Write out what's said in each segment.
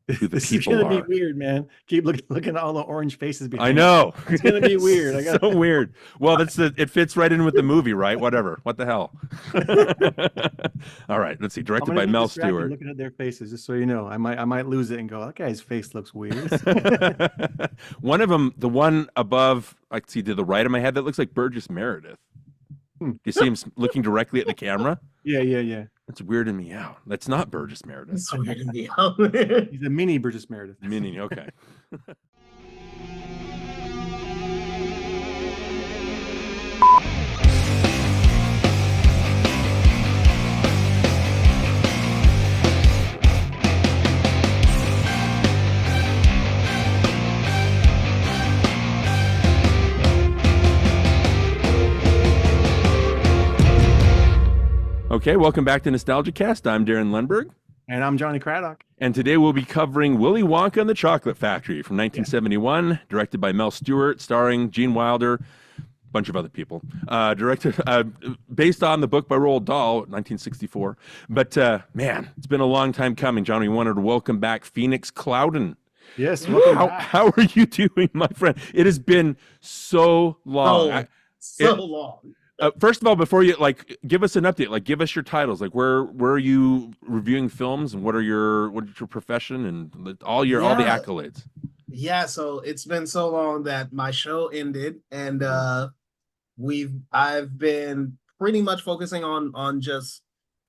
who the This is people gonna be are. weird, man. Keep looking at all the orange faces I behind me. know. It's gonna be weird. I It's got. so weird. Well, it fits right in with the movie, right? Whatever. What the hell? All right, let's see. I'm Directed gonna by get Mel distracted Stewart. looking at their faces, just so you know. I might lose it and go, that guy's face looks weird. One of them, the one above, I see to the right of my head, that looks like Burgess Meredith. Hmm. Do you see him looking directly at the camera? Yeah, yeah, yeah. That's weirding me out. That's not Burgess Meredith. It's weird to me. He's a mini Burgess Meredith. Mini, okay. Okay, welcome back to NostalgiaCast. I'm Darin Lundberg. And I'm Johnny Craddock. And today we'll be covering Willy Wonka and the Chocolate Factory from 1971, directed by Mel Stewart, starring Gene Wilder, a bunch of other people. Based on the book by Roald Dahl, 1964. But man, it's been a long time coming. John, we wanted to welcome back Phoenix Clouden. Yes, welcome back. How are you doing, my friend? It has been so long. Long. First of all, before you give us an update, give us your titles, where are you reviewing films, and what's your profession, and all the accolades. Yeah, so it's been so long that my show ended, and I've been pretty much focusing on just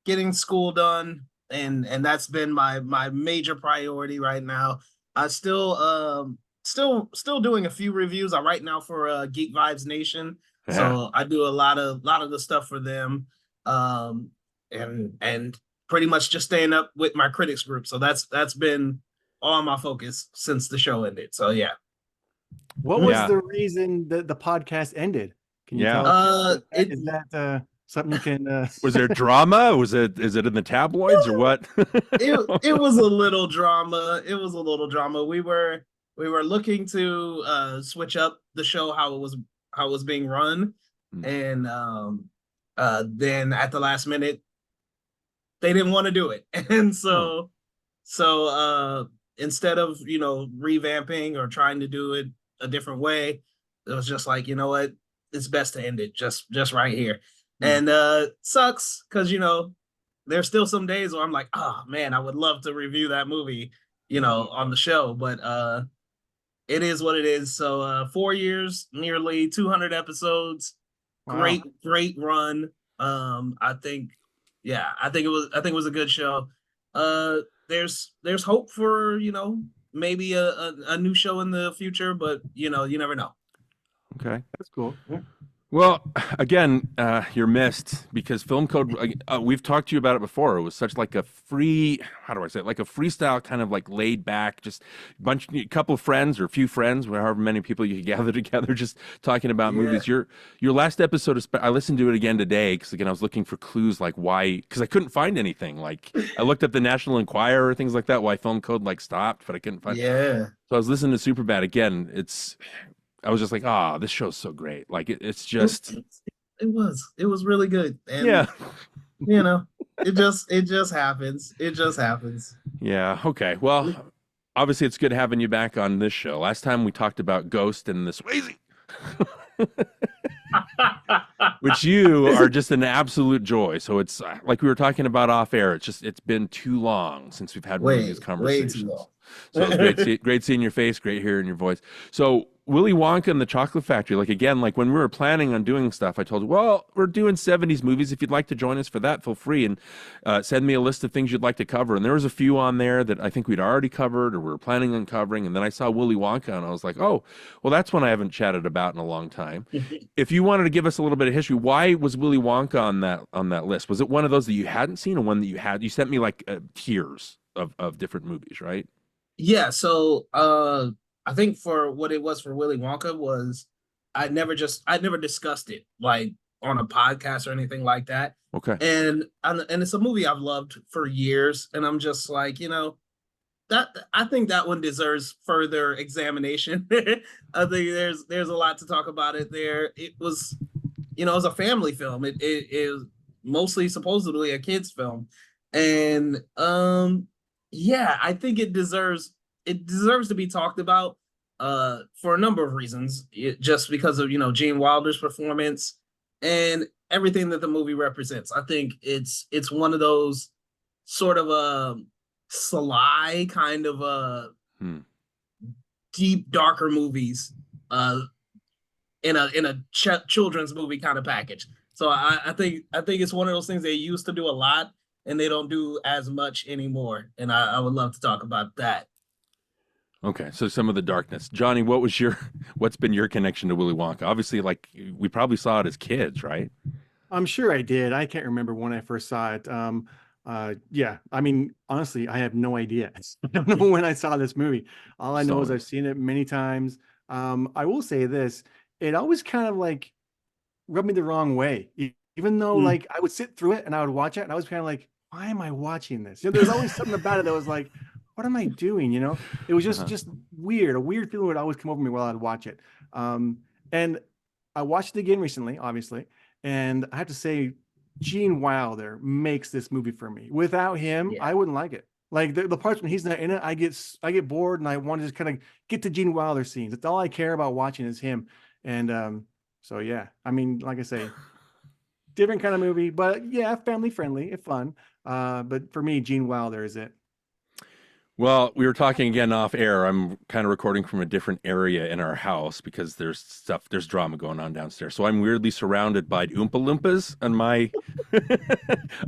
getting school done, and that's been my major priority right now. I still doing a few reviews. I write now for Geek Vibes Nation. Yeah. So I do a lot of the stuff for them, and pretty much just staying up with my critics group. So that's been all my focus since the show ended. So yeah. What was the reason that the podcast ended? Can you tell us? Is that something you can? Was there drama? Is it in the tabloids or what? it was a little drama. It was a little drama. We were looking to switch up the show how it was being run, and then at the last minute they didn't want to do it, and so instead of revamping or trying to do it a different way, it was just like, you know what, it's best to end it just right here. And sucks because there's still some days where I'm like, oh man, I would love to review that movie on the show, but it is what it is. So 4 years, nearly 200 episodes. Wow. Great run. I think it was a good show. There's hope for, maybe a new show in the future, but you never know. Okay. That's cool. Yeah. Well, again, you're missed because Film Code, we've talked to you about it before. It was such like a free, how do I say it? Like a freestyle kind of laid back, just a couple of friends or a few friends, however many people you could gather together, just talking about movies. Your last episode, I listened to it again today because again, I was looking for clues why, because I couldn't find anything. I looked up the National Enquirer or things like that, why Film Code stopped, but I couldn't find. Yeah. So I was listening to Superbad again. I was just like, this show's so great. It's just. It was really good. And, yeah. it just happens. It just happens. Yeah. Okay. Well, obviously it's good having you back on this show. Last time we talked about Ghost and the Swayze. Which you are just an absolute joy. So it's like we were talking about off air. It's been too long since we've had one of these conversations. Way too long. So it's great seeing your face, great hearing your voice. So Willy Wonka and the Chocolate Factory, when we were planning on doing stuff, I told you, well, we're doing 70s movies. If you'd like to join us for that, feel free and send me a list of things you'd like to cover. And there was a few on there that I think we'd already covered or we were planning on covering. And then I saw Willy Wonka and I was like, oh, well, that's one I haven't chatted about in a long time. If you wanted to give us a little bit of history, why was Willy Wonka on that list? Was it one of those that you hadn't seen or one that you had? You sent me tiers of different movies, right? Yeah, so I think for what it was for Willy Wonka was I never discussed it on a podcast or anything like that. Okay. And it's a movie I've loved for years, and I'm just like, that I think that one deserves further examination. I think there's a lot to talk about it there. It was, it was a family film. It is mostly supposedly a kid's film, and Yeah, I think it deserves to be talked about for a number of reasons. Just because of, Gene Wilder's performance and everything that the movie represents. I think it's one of those sort of sly kind of deep darker movies in a children's movie kind of package. So I think it's one of those things they used to do a lot and they don't do as much anymore. And I would love to talk about that. Okay, so some of the darkness. Jonny, what's been your connection to Willy Wonka? Obviously, like, we probably saw it as kids, right? I'm sure I did. I can't remember when I first saw it. Yeah, I mean, honestly, I have no idea. I don't know when I saw this movie. All I know is I've seen it many times. I will say this, it always kind of like rubbed me the wrong way. Even though like I would sit through it and I would watch it and I was kind of like, why am I watching this? There's always something about it that was like, what am I doing? It was just weird. A weird feeling would always come over me while I'd watch it. And I watched it again recently, obviously. And I have to say, Gene Wilder makes this movie for me. Without him, I wouldn't like it. Like the parts when he's not in it, I get bored and I want to just kind of get to Gene Wilder scenes. That's all I care about watching is him. And so yeah, I mean, like I say, different kind of movie, but yeah, family friendly, fun. But for me, Gene Wilder is it. Well, we were talking again off air. I'm kind of recording from a different area in our house because there's drama going on downstairs. So I'm weirdly surrounded by Oompa Loompas on my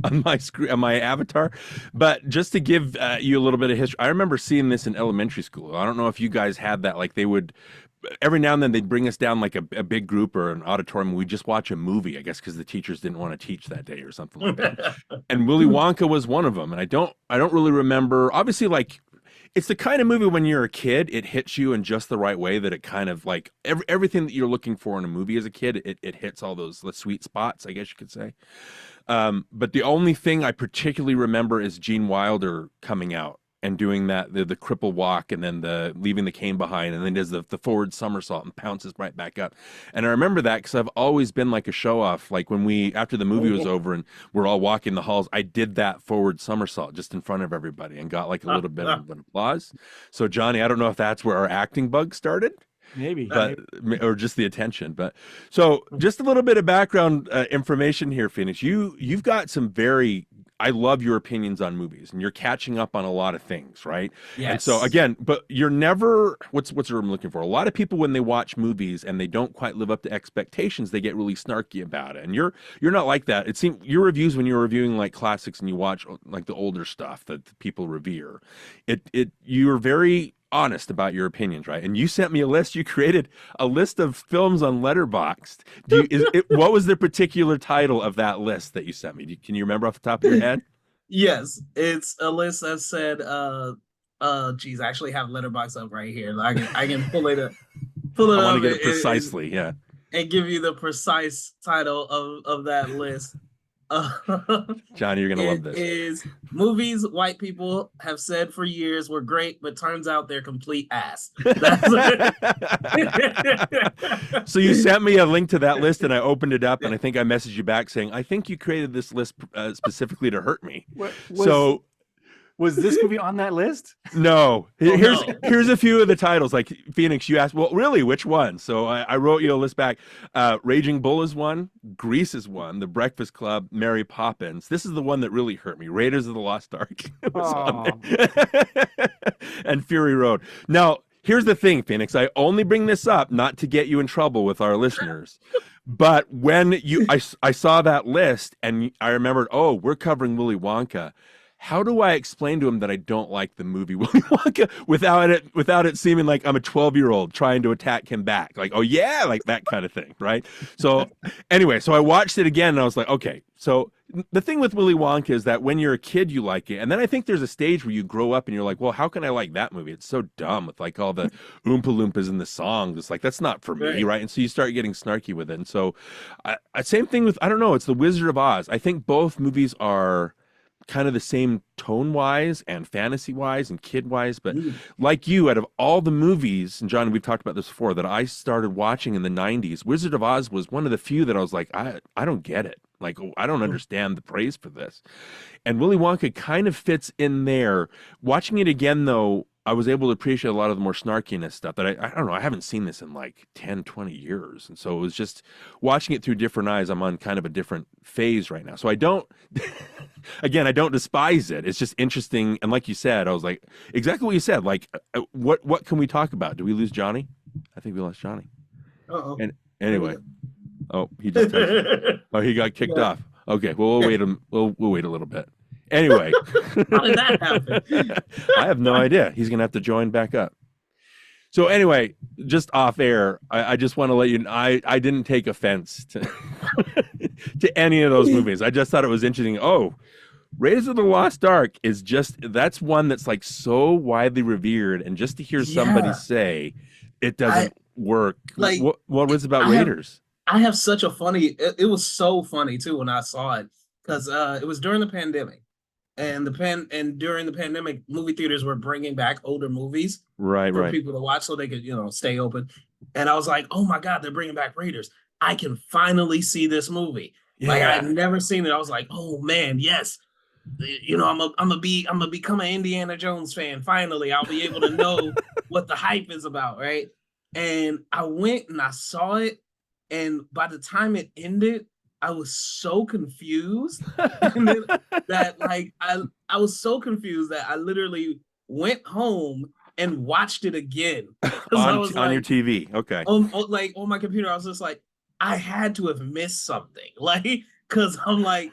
on my avatar. But just to give you a little bit of history, I remember seeing this in elementary school. I don't know if you guys had that. Like they would every now and then they'd bring us down like a big group or an auditorium. We'd just watch a movie, I guess, because the teachers didn't want to teach that day or something like that. And Willy Wonka was one of them. And I don't really remember. Obviously, like, it's the kind of movie when you're a kid, it hits you in just the right way that it kind of like everything that you're looking for in a movie as a kid, it hits all those sweet spots, I guess you could say. But the only thing I particularly remember is Gene Wilder coming out and doing that, the cripple walk, and then the leaving the cane behind, and then does the forward somersault and pounces right back up. And I remember that because I've always been like a show off. Like when after the movie was over and we're all walking the halls, I did that forward somersault just in front of everybody and got like a little bit of an applause. So Jonny, I don't know if that's where our acting bug started. Maybe, or just the attention. But so just a little bit of background information here, Phoenix. You've got some very, I love your opinions on movies, and you're catching up on a lot of things, right? Yes. And so again, but you're never, what's the word I'm looking for? A lot of people, when they watch movies and they don't quite live up to expectations, they get really snarky about it. And you're not like that. It seemed your reviews when you were reviewing like classics and you watch like the older stuff that people revere, you're very honest about your opinions, right? And you sent me a list. You created a list of films on Letterboxd. What was the particular title of that list that you sent me? Can you remember off the top of your head? Yes, it's a list that said, geez, I actually have Letterboxd up right here. I can pull it up. I want to get it precisely, yeah. And give you the precise title of that list. Jonny, you're gonna love this. Is movies white people have said for years were great, but turns out they're complete ass. So you sent me a link to that list, and I opened it up, and I think I messaged you back saying, "I think you created this list specifically to hurt me." Was this movie on that list? No. Here's a few of the titles. Like Phoenix, you asked, well, really, which one? So I wrote you a list back. Raging Bull is one. Grease is one. The Breakfast Club. Mary Poppins. This is the one that really hurt me. Raiders of the Lost Ark. And Fury Road. Now, here's the thing, Phoenix. I only bring this up not to get you in trouble with our listeners. But when I saw that list and I remembered, oh, we're covering Willy Wonka. How do I explain to him that I don't like the movie Willy Wonka without it seeming like I'm a 12-year-old trying to attack him back? Like, oh yeah, like that kind of thing, right? So anyway, so I watched it again and I was like, okay. So the thing with Willy Wonka is that when you're a kid, you like it. And then I think there's a stage where you grow up and you're like, well, how can I like that movie? It's so dumb with like all the Oompa Loompas and the songs. It's like, that's not for me, right? And so you start getting snarky with it. And so same thing with, I don't know, it's The Wizard of Oz. I think both movies are kind of the same tone-wise and fantasy-wise and kid-wise, but like you, out of all the movies, and John, we've talked about this before, that I started watching in the 90s, Wizard of Oz was one of the few that I was like, I don't get it, Like, I don't understand the praise for this. And Willy Wonka kind of fits in there. Watching it again, though, I was able to appreciate a lot of the more snarkiness stuff that I don't know, I haven't seen this in like 10, 20 years. And so it was just watching it through different eyes. I'm on kind of a different phase right now. So I don't, again, I don't despise it. It's just interesting. And like you said, I was like, exactly what you said. Like, what can we talk about? Did we lose Johnny? I think we lost Johnny. Uh-oh. And anyway, he just he got kicked off. Okay, well, we'll wait we'll wait a little bit. Anyway, how did that happen? I have no idea. He's gonna have to join back up. So anyway, just off air, I just want to let you know, I didn't take offense to to any of those movies. I just thought it was interesting. Oh, Raiders of the Lost Ark is that's one that's like so widely revered, and just to hear somebody say it doesn't work. Like, what was it about Raiders? I have such a funny. It was so funny too when I saw it, because it was during the pandemic. And during the pandemic, movie theaters were bringing back older movies for people to watch so they could, stay open. And I was like, oh my God, they're bringing back Raiders. I can finally see this movie. Yeah. Like, I'd never seen it. I was like, oh man, yes. I'm gonna become an Indiana Jones fan. Finally, I'll be able to know what the hype is about, right? And I went and I saw it, and by the time it ended, I was so confused that like I was so confused that I literally went home and watched it again on your TV. Okay. On my computer, I was just like, I had to have missed something, like, because I'm like,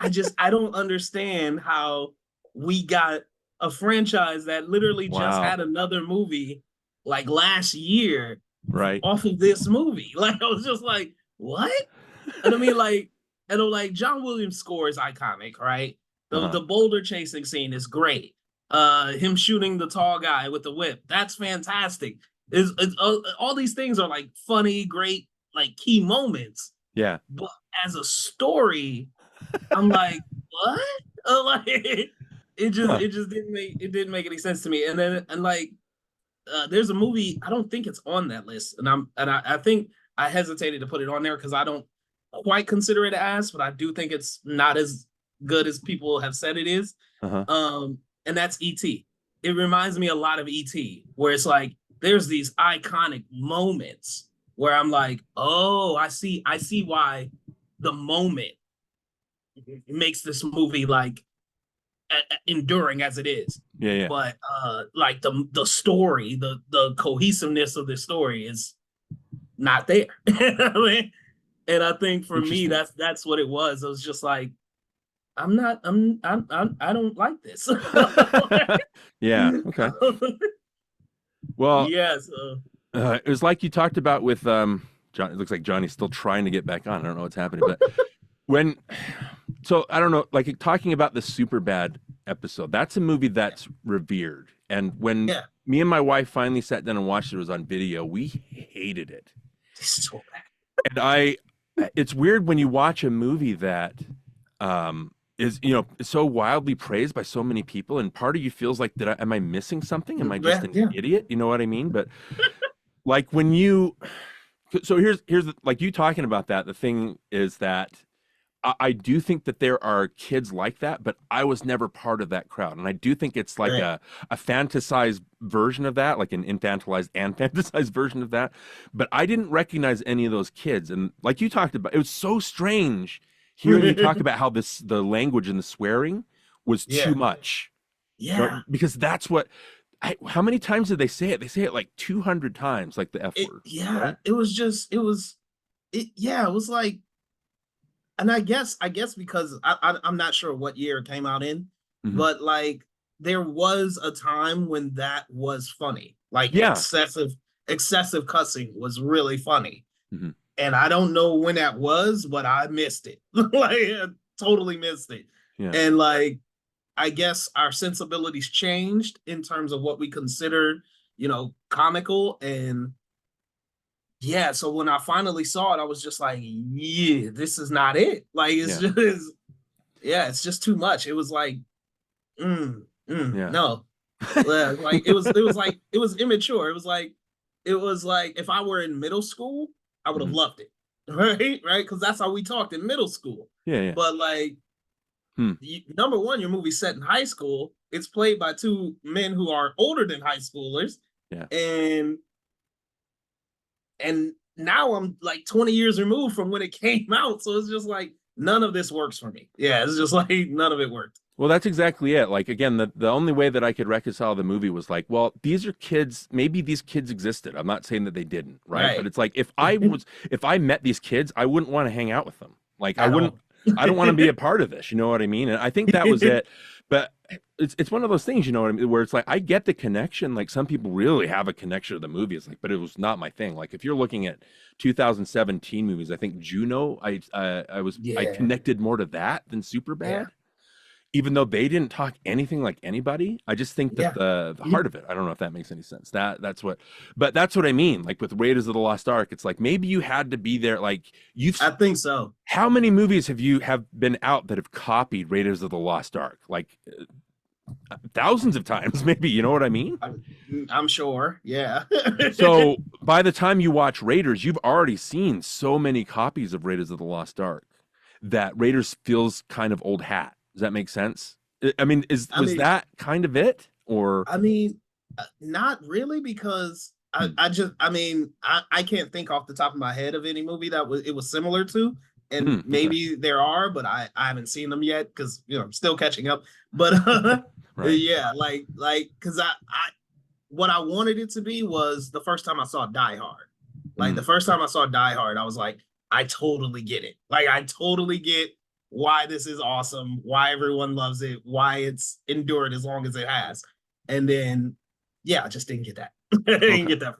I don't understand how we got a franchise that literally just had another movie like last year, off of this movie. Like, I was just like, what? And I mean, like John Williams' score is iconic, right? The boulder chasing scene is great. Him shooting the tall guy with the whip, that's fantastic. All these things are like funny, great, like key moments. Yeah. But as a story, I'm like, what? Like, it just didn't make any sense to me. And like, there's a movie, I don't think it's on that list, and I think I hesitated to put it on there because I don't quite consider it as, but I do think it's not as good as people have said it is. And that's E.T. It reminds me a lot of E.T., where it's like there's these iconic moments where I'm like, oh, I see why the moment makes this movie like enduring as it is. Yeah. But like the story, the cohesiveness of the story is not there. And I think for me, that's what it was. It was just like, I don't like this. Yeah. Okay. Well, yes. It was like you talked about with John. It looks like Johnny's still trying to get back on. I don't know what's happening, but so I don't know, like talking about the Superbad episode, that's a movie that's revered. And when me and my wife finally sat down and watched it, was on video, we hated it. It's so bad. And it's weird when you watch a movie that is so wildly praised by so many people, and part of you feels like, am I missing something? Am I just an idiot? You know what I mean? But like when so here's like you talking about that. The thing is that I do think that there are kids like that, but I was never part of that crowd. And I do think it's like a fantasized version of that, like an infantilized and fantasized version of that. But I didn't recognize any of those kids. And like you talked about, it was so strange hearing you talk about how the language and the swearing was too much. Yeah. Right? Because that's what, how many times did they say it? They say it like 200 times, like the F word. Yeah. Right? It was like, and I guess because I'm not sure what year it came out in, but like there was a time when that was funny. Like excessive cussing was really funny. And I don't know when that was, but I missed it. Like, I totally missed it. Yeah. And like, I guess our sensibilities changed in terms of what we consider, comical. And yeah, so when I finally saw it, I was just like, yeah, this is not it. Like, it's just too much. It was like, no. Like, it was immature. It was like if I were in middle school, I would have loved it. right? Because that's how we talked in middle school. Yeah. But like, number one, your movie's set in high school. It's played by two men who are older than high schoolers. Yeah. And now I'm like 20 years removed from when it came out. So it's just like, none of this works for me. Yeah, it's just like, none of it worked. Well, that's exactly it. Like, again, the only way that I could reconcile the movie was like, well, these are kids. Maybe these kids existed. I'm not saying that they didn't, right? But it's like, if I met these kids, I wouldn't want to hang out with them. Like, I don't want to be a part of this. You know what I mean? And I think that was it. But it's one of those things, you know what I mean, where it's like, I get the connection. Like, some people really have a connection to the movie. It's like, but it was not my thing. Like, if you're looking at 2017 movies, I think Juno, I connected more to that than Superbad. Yeah. Even though they didn't talk anything like anybody, I just think that the heart of it, I don't know if that makes any sense. That's what I mean. Like with Raiders of the Lost Ark, it's like, maybe you had to be there. Like I think so. How many movies have been out that have copied Raiders of the Lost Ark? Like thousands of times, maybe, you know what I mean? I'm sure. Yeah. So by the time you watch Raiders, you've already seen so many copies of Raiders of the Lost Ark that Raiders feels kind of old hat. Does that make sense? I mean, was that kind of it? Or I mean, not really, because I can't think off the top of my head of any movie that it was similar to. And maybe there are, but I haven't seen them yet because I'm still catching up. But right. Yeah, like because I what I wanted it to be was the first time I saw Die Hard. Like the first time I saw Die Hard, I was like, I totally get it. Like I totally get why this is awesome, why everyone loves it, why it's endured as long as it has. And then, I just didn't get that. I didn't get that.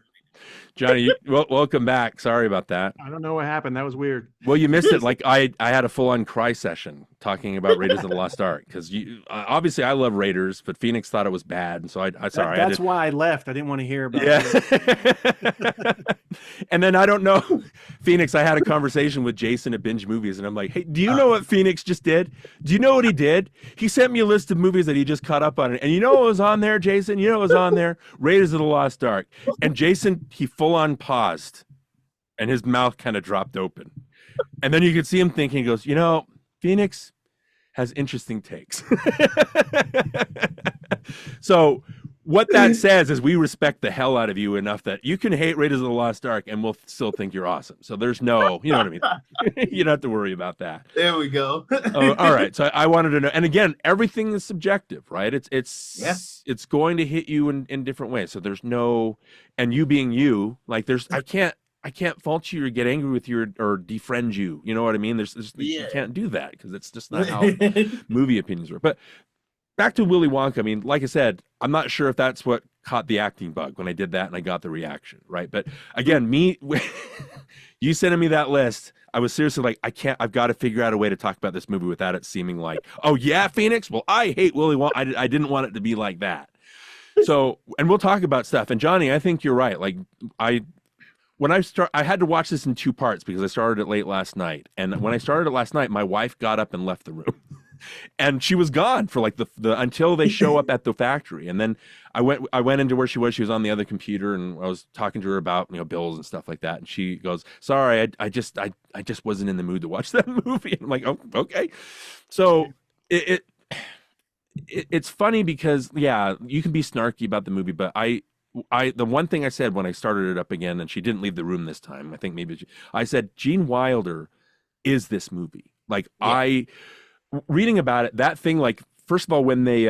Jonny, welcome back. Sorry about that. I don't know what happened. That was weird. Well, you missed it. Like I had a full-on cry session talking about Raiders of the Lost Ark because obviously I love Raiders, but Phoenix thought it was bad, and so that's why I left. I didn't want to hear about it. And then I don't know, Phoenix. I had a conversation with Jason at Binge Movies, and I'm like, hey, do you know what Phoenix just did? Do you know what he did? He sent me a list of movies that he just caught up on, and you know what was on there, Jason? You know what was on there? Raiders of the Lost Ark. And Jason, he full-on paused, and his mouth kind of dropped open. And then you could see him thinking, he goes, Phoenix has interesting takes. So what that says is we respect the hell out of you enough that you can hate Raiders of the Lost Ark and we'll still think you're awesome. So there's no, you know what I mean? You don't have to worry about that. There we go. All right. So I wanted to know. And again, everything is subjective, right? It's going to hit you in different ways. So there's no, and you being you, like I can't fault you or get angry with you or defriend you. You know what I mean? You can't do that because it's just not how movie opinions work. But back to Willy Wonka. I mean, like I said, I'm not sure if that's what caught the acting bug when I did that and I got the reaction, right? But again, you sending me that list, I was seriously like, I've got to figure out a way to talk about this movie without it seeming like, oh yeah, Phoenix? Well, I hate Willy Wonka. I didn't want it to be like that. So, and we'll talk about stuff. And Jonny, I think you're right. Like I had to watch this in two parts because I started it late last night. And when I started it last night, my wife got up and left the room. And she was gone for like the until they show up at the factory. And then I went into where she was. She was on the other computer, and I was talking to her about bills and stuff like that. And she goes, "Sorry, I just wasn't in the mood to watch that movie." And I'm like, "Oh, okay." So it's funny because you can be snarky about the movie, but the one thing I said when I started it up again, and she didn't leave the room this time. I think maybe I said Gene Wilder is this movie. Like reading about it, that thing, like, first of all, when they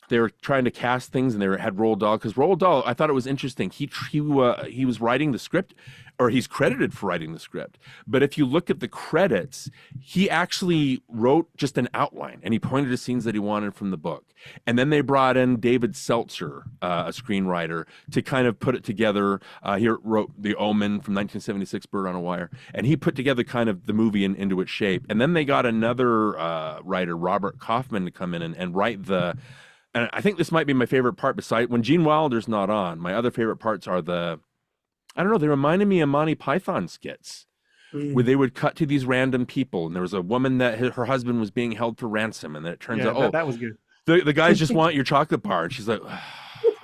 were trying to cast things and they had Roald Dahl, because Roald Dahl, I thought it was interesting. He was writing the script, or he's credited for writing the script. But if you look at the credits, he actually wrote just an outline and he pointed to scenes that he wanted from the book. And then they brought in David Seltzer, a screenwriter, to kind of put it together. He wrote The Omen from 1976, Bird on a Wire, and he put together kind of the movie into its shape. And then they got another writer, Robert Kaufman, to come in and write the. And I think this might be my favorite part. Besides, when Gene Wilder's not on, my other favorite parts are I don't know, they reminded me of Monty Python skits where they would cut to these random people, and there was a woman that her husband was being held for ransom, and then it turns out, that was good. The guys just want your chocolate bar, and she's like,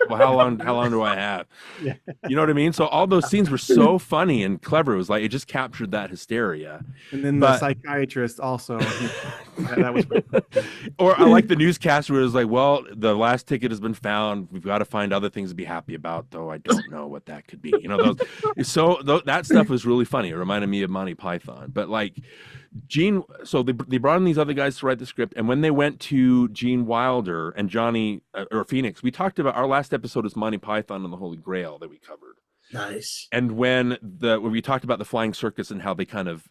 well, how long do I have? Yeah. You know what I mean? So all those scenes were so funny and clever. It was like it just captured that hysteria. And then the But psychiatrist also, that was pretty cool. or I like the newscaster where it was like, well, the last ticket has been found. We've got to find other things to be happy about, though I don't know what that could be. You know, that stuff was really funny. It reminded me of Monty Python. But like Gene, so they brought in these other guys to write the script, and when they went to Gene Wilder and Johnny or Phoenix, we talked about our last episode is Monty Python and the Holy Grail that we covered. Nice. And when we talked about the Flying Circus and how they kind of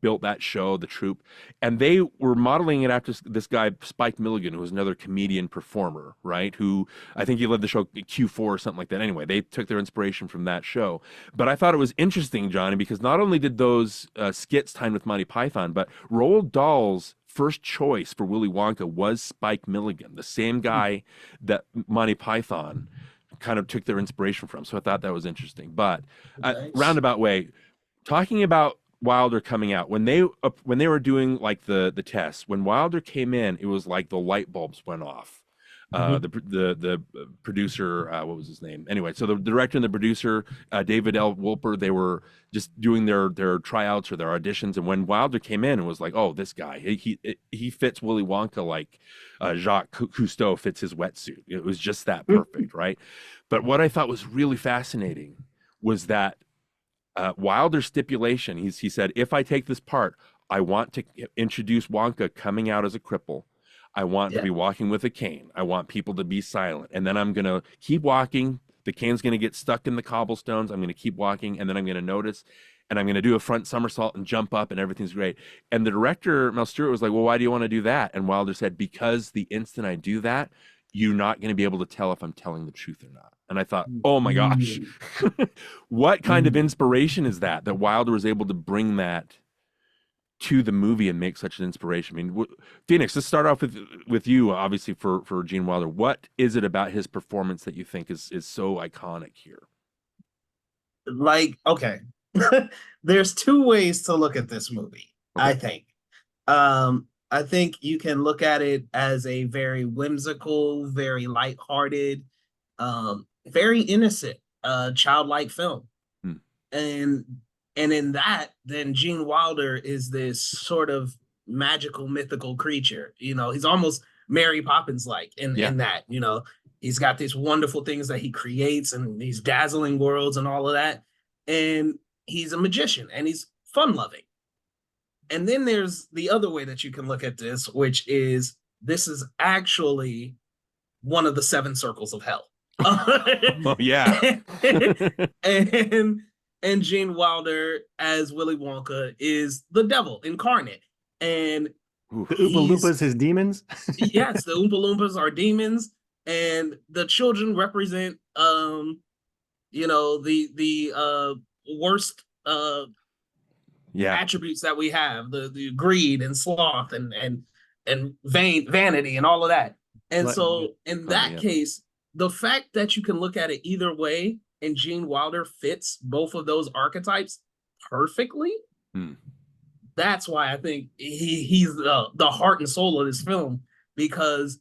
built that show, the troupe, and they were modeling it after this guy Spike Milligan, who was another comedian performer, right? Who I think he led the show Q4 or something like that. Anyway, they took their inspiration from that show. But I thought it was interesting, Johnny, because not only did those skits timed with Monty Python, but Roald Dahl's first choice for Willy Wonka was Spike Milligan, the same guy that Monty Python kind of took their inspiration from. So I thought that was interesting. But Nice. roundabout way, talking about Wilder coming out, when they were doing like the tests, when Wilder came in, it was like the light bulbs went off. The producer, what was his name? Anyway, so the director and the producer, David L. Wolper, they were just doing their tryouts or their auditions, and when Wilder came in, it was like, oh, this guy, he fits Willy Wonka like Jacques Cousteau fits his wetsuit. It was just that perfect, right? But what I thought was really fascinating was that Wilder's stipulation. He said, if I take this part, I want to introduce Wonka coming out as a cripple. I want to be walking with a cane. I want people to be silent. And then I'm going to keep walking. The cane's going to get stuck in the cobblestones. I'm going to keep walking. And then I'm going to notice. And I'm going to do a front somersault and jump up and everything's great. And the director, Mel Stewart, was like, well, why do you want to do that? And Wilder said, because the instant I do that, you're not going to be able to tell if I'm telling the truth or not. And I thought, oh my gosh, what kind of inspiration is that Wilder was able to bring that to the movie and make such an inspiration? I mean, Phoenix, let's start off with you, obviously, for Gene Wilder. What is it about his performance that you think is so iconic here? Like, okay, there's two ways to look at this movie, I think. I think you can look at it as a very whimsical, very lighthearted, very innocent, childlike film. And in that, then Gene Wilder is this sort of magical, mythical creature. You know, he's almost Mary Poppins-like in that, you know, he's got these wonderful things that he creates and these dazzling worlds and all of that. And he's a magician and he's fun-loving. And then there's the other way that you can look at this, which is this is actually one of the 7 circles of hell. Oh, yeah. and Gene Wilder as Willy Wonka is the devil incarnate. And the Oompa Loompas, his demons. Yes, the Oompa Loompas are demons, and the children represent you know, the worst attributes that we have, the greed and sloth and vanity and all of that. And so in that case, the fact that you can look at it either way and Gene Wilder fits both of those archetypes perfectly, that's why I think he's the heart and soul of this film, because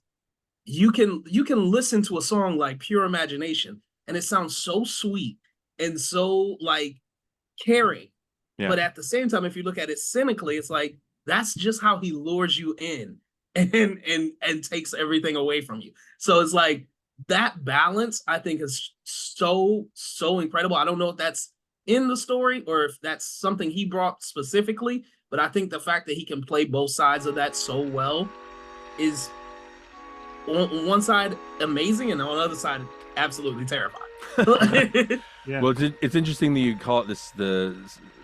you can listen to a song like Pure Imagination and it sounds so sweet and so like caring. But at the same time, if you look at it cynically, it's like that's just how he lures you in and takes everything away from you. So it's like that balance, I think, is so incredible. I don't know if that's in the story or if that's something he brought specifically, but I think the fact that he can play both sides of that so well is on one side amazing and on the other side absolutely terrifying. Well, it's interesting that you call it the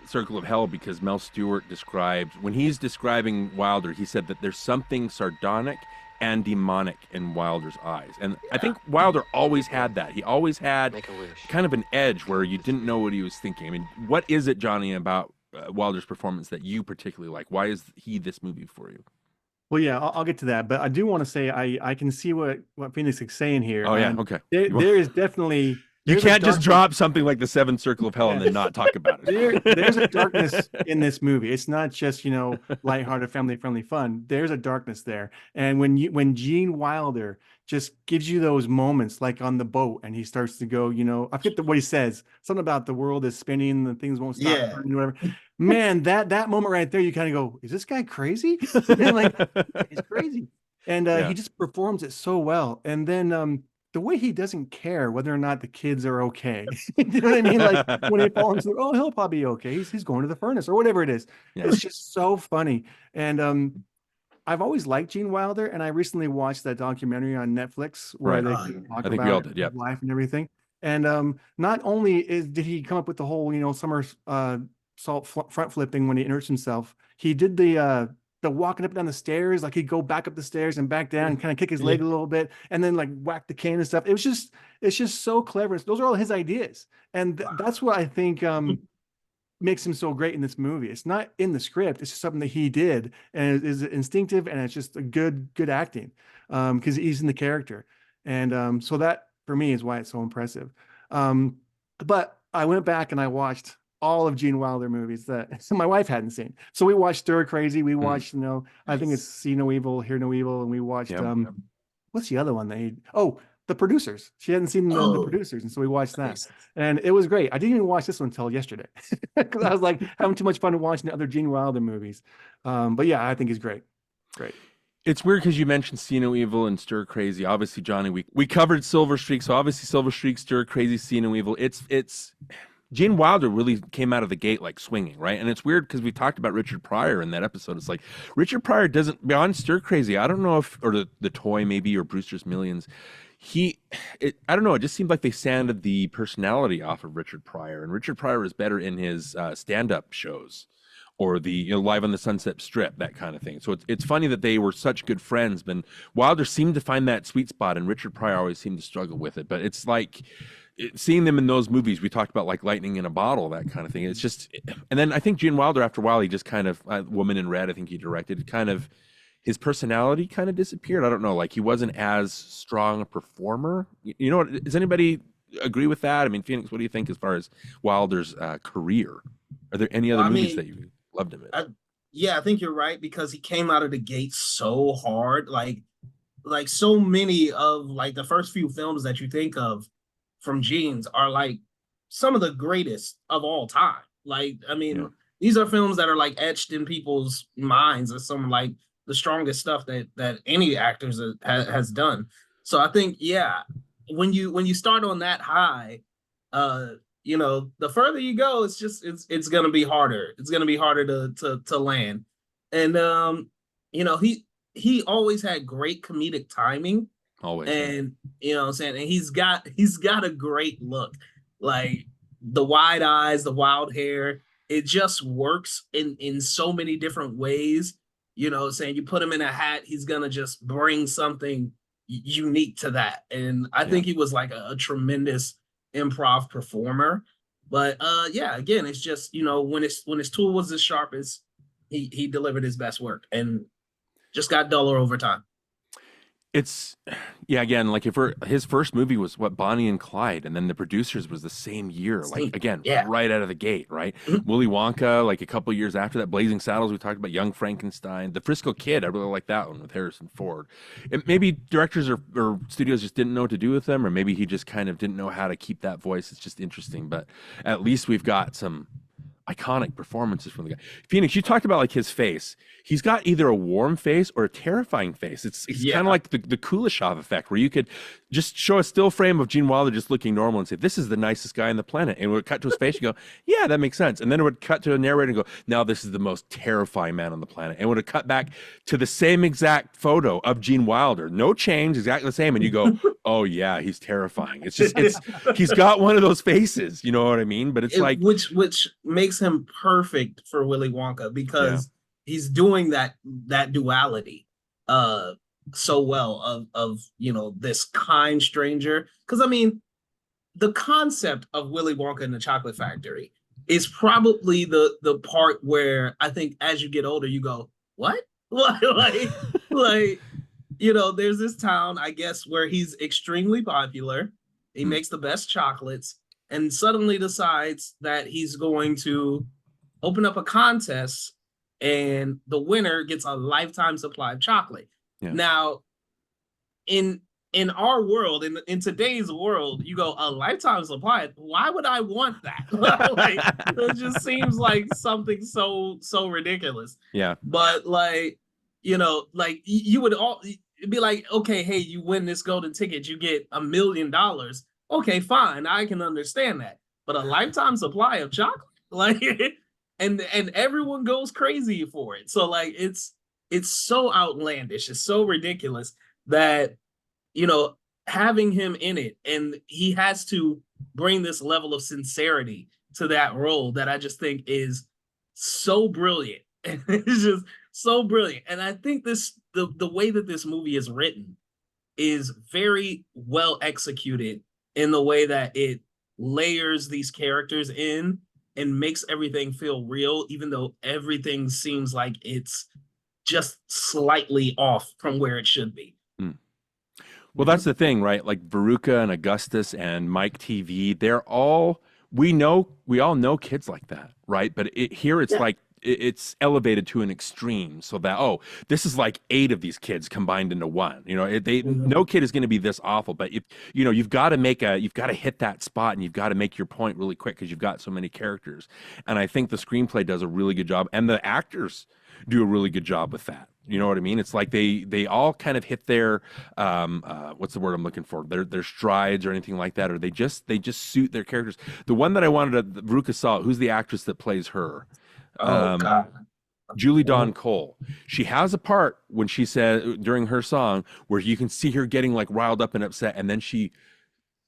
circle of hell, because Mel Stewart described, when he's describing Wilder, he said that there's something sardonic and demonic in Wilder's eyes. And I think Wilder always had that. He always had kind of an edge where you didn't know what he was thinking. I mean, what is it, Johnny, about Wilder's performance that you particularly like? Why is he this movie for you? Well, yeah, I'll get to that, but I do want to say I can see what Phoenix is saying here. Oh, yeah, okay. There is definitely You there's a can't just darkness. drop something like the Seventh Circle of Hell and then not talk about it. There's a darkness in this movie. It's not just, lighthearted, family-friendly fun. There's a darkness there. And when Gene Wilder just gives you those moments, like on the boat, and he starts to go, I forget what he says, something about the world is spinning and things won't stop, Yeah. turning, whatever. Man, that moment right there, you kind of go, is this guy crazy? Like, he's crazy. And he just performs it so well. And then the way he doesn't care whether or not the kids are okay. You know what I mean? Like when he falls into, oh, he'll probably be okay. He's going to the furnace or whatever it is. Yeah. It's just so funny. And I've always liked Gene Wilder, and I recently watched that documentary on Netflix where Right. they I talk think we all about did, yeah. his life and everything. And not only did he come up with the whole, summer salt front flipping when he introduced himself, he did the walking up and down the stairs, like he'd go back up the stairs and back down and kind of kick his leg a little bit and then like whack the cane and stuff. It's just so clever. Those are all his ideas. And that's what I think makes him so great in this movie. It's not in the script. It's just something that he did and it is instinctive, and it's just a good acting because he's in the character. And so that for me is why it's so impressive. But I went back and I watched all of Gene Wilder movies that my wife hadn't seen. So we watched Stir Crazy. We watched, I think it's See No Evil, Hear No Evil. And we watched, what's the other one? The Producers. She hadn't seen the Producers. And so we watched that. And it was great. I didn't even watch this one until yesterday because I was like having too much fun watching the other Gene Wilder movies. But yeah, I think he's great. Great. It's weird because you mentioned See No Evil and Stir Crazy. Obviously, Johnny, we covered Silver Streak. So obviously Silver Streak, Stir Crazy, See No Evil. It's Gene Wilder really came out of the gate like swinging, right? And it's weird because we talked about Richard Pryor in that episode. It's like Richard Pryor doesn't, beyond Stir Crazy, I don't know if, or the Toy maybe, or Brewster's Millions, I don't know, it just seemed like they sanded the personality off of Richard Pryor. And Richard Pryor is better in his stand-up shows or the Live on the Sunset Strip, that kind of thing. So it's funny that they were such good friends, but Wilder seemed to find that sweet spot and Richard Pryor always seemed to struggle with it. But it's like, seeing them in those movies, we talked about like lightning in a bottle, that kind of thing. It's just, and then I think Gene Wilder, after a while, he just kind of, Woman in Red, I think he directed, kind of, his personality kind of disappeared. I don't know, like he wasn't as strong a performer. You know what, does anybody agree with that? I mean, Phoenix, what do you think as far as Wilder's career? Are there any other movies that you loved him in? Yeah, I think you're right, because he came out of the gate so hard. Like so many of like the first few films that you think of from Gene's are like some of the greatest of all time. Like, I mean, these are films that are like etched in people's minds as some like the strongest stuff that any actors has done. So I think, when you start on that high, the further you go, it's gonna be harder. It's gonna be harder to land. And he always had great comedic timing. Always. And you know what I'm saying? And he's got a great look. Like the wide eyes, the wild hair, it just works in so many different ways. You know what I'm saying? You put him in a hat, he's gonna just bring something unique to that. And I think he was like a tremendous improv performer. But again, it's just, when his tool was as sharp as he delivered his best work and just got duller over time. It's again, like his first movie was Bonnie and Clyde, and then The Producers was the same year, like again, right out of the gate, right? Mm-hmm. Willy Wonka, like a couple years after that, Blazing Saddles, we talked about, Young Frankenstein, The Frisco Kid, I really like that one with Harrison Ford. And maybe directors or studios just didn't know what to do with them, or maybe he just kind of didn't know how to keep that voice. It's just interesting, but at least we've got some iconic performances from the guy. Phoenix, you talked about like his face. He's got either a warm face or a terrifying face. It's kind of like the Kuleshov effect, where you could just show a still frame of Gene Wilder just looking normal and say, this is the nicest guy on the planet. And it would cut to his face, you go, yeah, that makes sense. And then it would cut to a narrator and go, now this is the most terrifying man on the planet. And it would have cut back to the same exact photo of Gene Wilder. No change, exactly the same. And you go, oh yeah, he's terrifying. It's just, he's got one of those faces, you know what I mean? But it's like, which makes him perfect for Willy Wonka, because he's doing that duality so well of this kind stranger. Because I mean, the concept of Willy Wonka and the Chocolate Factory is probably the part where I think as you get older you go, what? like there's this town, I guess, where he's extremely popular, He makes the best chocolates, and suddenly decides that he's going to open up a contest, and the winner gets a lifetime supply of chocolate. Yeah. Now, in our world, in today's world, you go, a lifetime supply. Why would I want that? Like, it just seems like something so ridiculous. Yeah. But like, you know, like you would all be like, okay, hey, you win this golden ticket, you get $1 million. Okay, fine, I can understand that. But a lifetime supply of chocolate, like, and everyone goes crazy for it. So like, it's so outlandish, it's so ridiculous that, you know, having him in it, and he has to bring this level of sincerity to that role that I just think is so brilliant. It's just so brilliant. And I think the way that this movie is written is very well executed in the way that it layers these characters in and makes everything feel real, even though everything seems like it's just slightly off from where it should be. Well, that's the thing, right? Like Veruca and Augustus and Mike TV, they're all, we all know kids like that, right? But here it's like, it's elevated to an extreme, so that, oh, this is like 8 of these kids combined into one. You know, no kid is going to be this awful, but if you know, you've got to hit that spot, and you've got to make your point really quick because you've got so many characters. And I think the screenplay does a really good job, and the actors do a really good job with that. You know what I mean? It's like they all kind of hit their what's the word I'm looking for? Their strides or anything like that, or they just suit their characters. The one that I wanted to, Veruca saw, who's the actress that plays her? God. Julie Dawn Cole. She has a part when she said during her song where you can see her getting like riled up and upset, and then she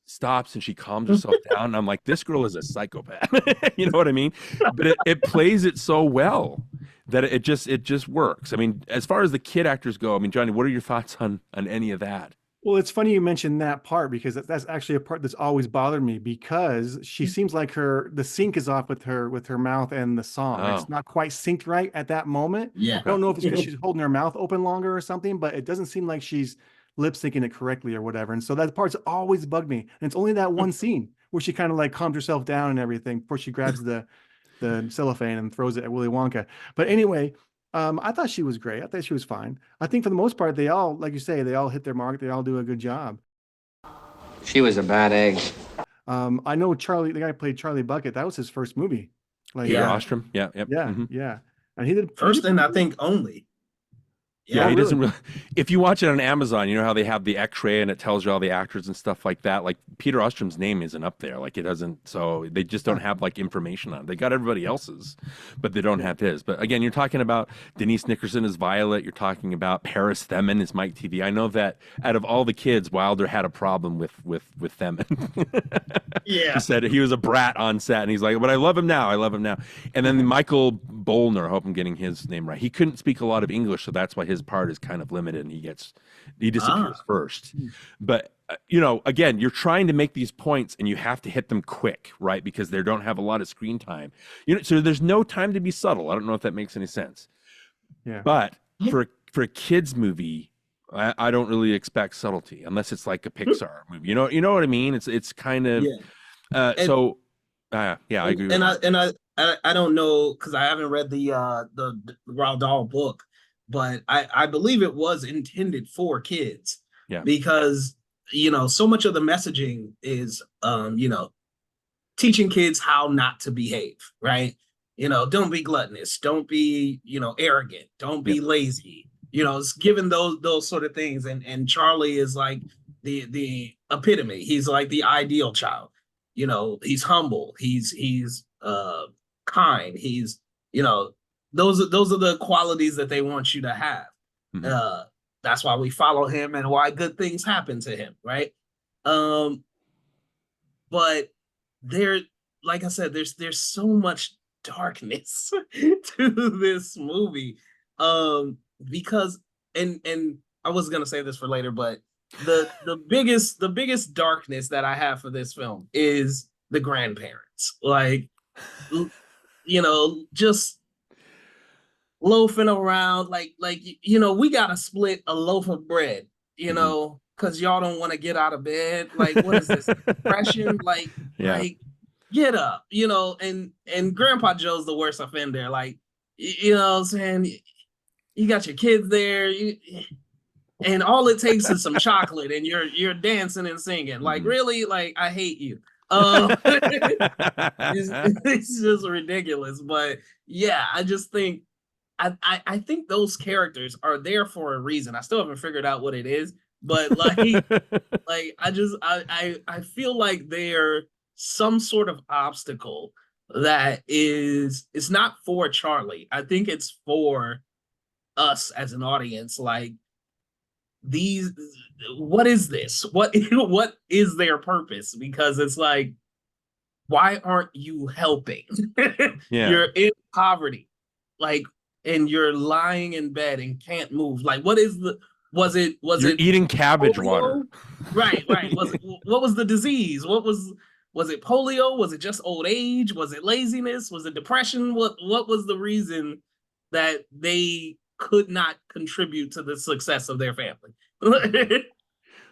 stops and she calms herself down. And I'm like, this girl is a psychopath. You know what I mean? But it plays it so well that it just works. I mean, as far as the kid actors go, I mean, Johnny, what are your thoughts on any of that? Well, it's funny you mentioned that part, because that's actually a part that's always bothered me, because she seems like the sync is off with her mouth and the song. Oh. It's not quite synced right at that moment. Yeah. I don't know if it's because she's holding her mouth open longer or something, but it doesn't seem like she's lip syncing it correctly or whatever. And so that part's always bugged me. And it's only that one scene where she kind of like calms herself down and everything before she grabs the cellophane and throws it at Willy Wonka. But anyway, I thought she was great. I thought she was fine. I think for the most part, they all, like you say, they all hit their mark. They all do a good job. She was a bad egg. I know Charlie, the guy who played Charlie Bucket, that was his first movie. Like, Peter Ostrom. Yeah. Yep. Yeah. Mhm. Yeah. And he did First and I think only. Yeah, he really? doesn't really. If you watch it on Amazon, you know how they have the X-ray and it tells you all the actors and stuff like that. Like Peter Ostrom's name isn't up there. Like it doesn't. So they just don't have like information on it. They got everybody else's, but they don't have his. But again, you're talking about Denise Nickerson as Violet. You're talking about Paris Themin as Mike TV. I know that out of all the kids, Wilder had a problem with Themin. Yeah. He said he was a brat on set, and he's like, but I love him now. I love him now. And then Michael Bolner, I hope I'm getting his name right. He couldn't speak a lot of English, so that's why his part is kind of limited, and he disappears first. But you know, again, you're trying to make these points, and you have to hit them quick, right? Because they don't have a lot of screen time. You know, so there's no time to be subtle. I don't know if that makes any sense. Yeah. But for a kids movie, I don't really expect subtlety unless it's like a Pixar movie. You know what I mean? It's kind of yeah, I agree. I don't know, because I haven't read the Roald Dahl book, but I believe it was intended for kids. Yeah. Because you know, so much of the messaging is you know, teaching kids how not to behave, right? You know, don't be gluttonous, don't be, you know, arrogant, don't be lazy. You know, it's given those sort of things. And Charlie is like the epitome. He's like the ideal child. You know, he's humble, he's kind, he's, you know, those are the qualities that they want you to have. Mm-hmm. That's why we follow him and why good things happen to him, right? But there, like I said, there's so much darkness to this movie. Because and I was gonna say this for later, but the biggest darkness that I have for this film is the grandparents. Like, you know, just loafing around, like you know, we gotta split a loaf of bread, you know, because y'all don't want to get out of bed. Like, what is this? Depression? Like, Yeah. like, get up, you know, and Grandpa Joe's the worst offender. Like, you know what I'm saying? You got your kids there, and all it takes is some chocolate and you're dancing and singing. Like, really? Like, I hate you. It's just ridiculous. But yeah, I just think I think those characters are there for a reason. I still haven't figured out what it is, but like I feel like they're some sort of obstacle that is, it's not for Charlie. I think it's for us as an audience. Like, these, what is this? What is their purpose? Because it's like, why aren't you helping? Yeah. You're in poverty, like, and you're lying in bed and can't move. Like, what is the, was it eating cabbage polio? water? Right. What was the disease? Was it polio? Was it just old age? Was it laziness? Was it depression? What was the reason that they could not contribute to the success of their family?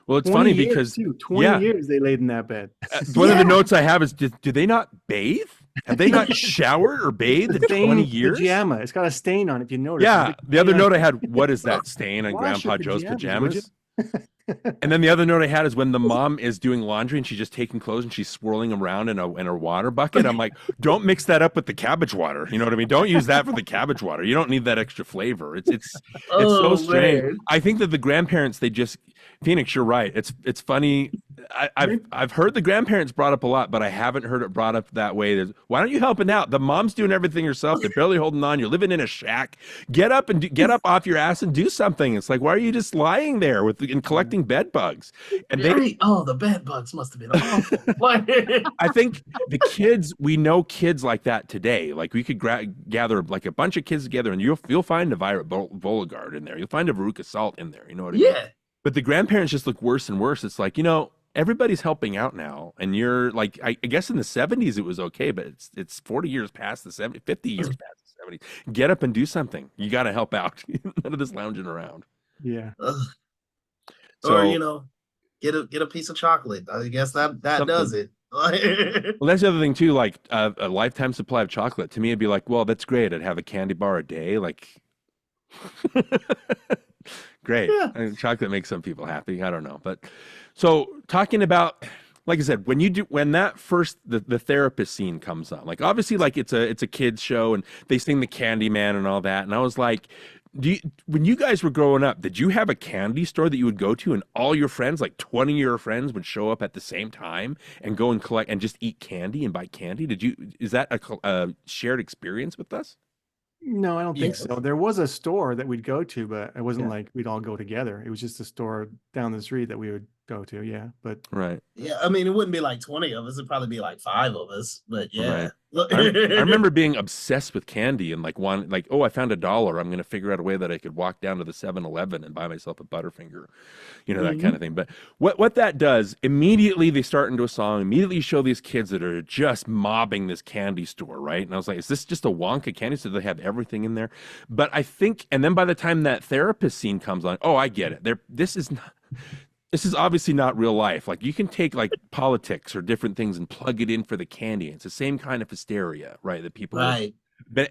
Well, it's funny because 20 years they laid in that bed. One of the notes I have is, do they not bathe? Have they not showered or bathed in 20 years? Pajama. It's got a stain on it, if you notice. Yeah. The other note I had, what is that stain on Grandpa Joe's pajamas? And then the other note I had is when the mom is doing laundry and she's just taking clothes and she's swirling them around in a water bucket. I'm like, don't mix that up with the cabbage water. You know what I mean? Don't use that for the cabbage water. You don't need that extra flavor. It's so strange. Man. I think that the grandparents, they just, Phoenix, you're right. It's funny. I've heard the grandparents brought up a lot, but I haven't heard it brought up that way. Why aren't you helping out? The mom's doing everything herself. They're barely holding on. You're living in a shack. Get up off your ass and do something. It's like, why are you just lying there and collecting bed bugs? And the bed bugs must have been awful. I think the kids, we know kids like that today. Like, we could gather like a bunch of kids together, and you'll find a Violet Beauregard in there. You'll find a Veruca Salt in there. You know what I mean? Yeah. But the grandparents just look worse and worse. It's like, everybody's helping out now. And you're like, I guess in the 70s it was okay, but it's 40 years past the 70s, 50 years past the 70s. Get up and do something. You got to help out. None of this lounging around. Yeah. So, or, get a piece of chocolate. I guess that does it. Well, that's the other thing too, like a lifetime supply of chocolate. To me, it'd be like, well, that's great. I'd have a candy bar a day. Like, great. Yeah. I mean, chocolate makes some people happy. I don't know. But so talking about, like I said, when that first, the therapist scene comes on, like, obviously, like, it's a kid's show and they sing the Candy Man and all that. And I was like, when you guys were growing up, did you have a candy store that you would go to and all your friends, like 20 of your friends, would show up at the same time and go and collect and just eat candy and buy candy? Is that a shared experience with us? No, I don't think so. There was a store that we'd go to, but it wasn't like we'd all go together. It was just a store down the street that we would go to. Yeah. But right. Yeah. I mean, it wouldn't be like 20 of us. It'd probably be like 5 of us. But yeah. Right. I remember being obsessed with candy and like oh, I found $1. I'm going to figure out a way that I could walk down to the 7-Eleven and buy myself a Butterfinger, that kind of thing. But what that does, immediately they start into a song, immediately you show these kids that are just mobbing this candy store, right? And I was like, is this just a Wonka candy store? They have everything in there. But I think, and then by the time that therapist scene comes on, oh, I get it. This is obviously not real life. Like, you can take like politics or different things and plug it in for the candy. It's the same kind of hysteria, right? That people, right.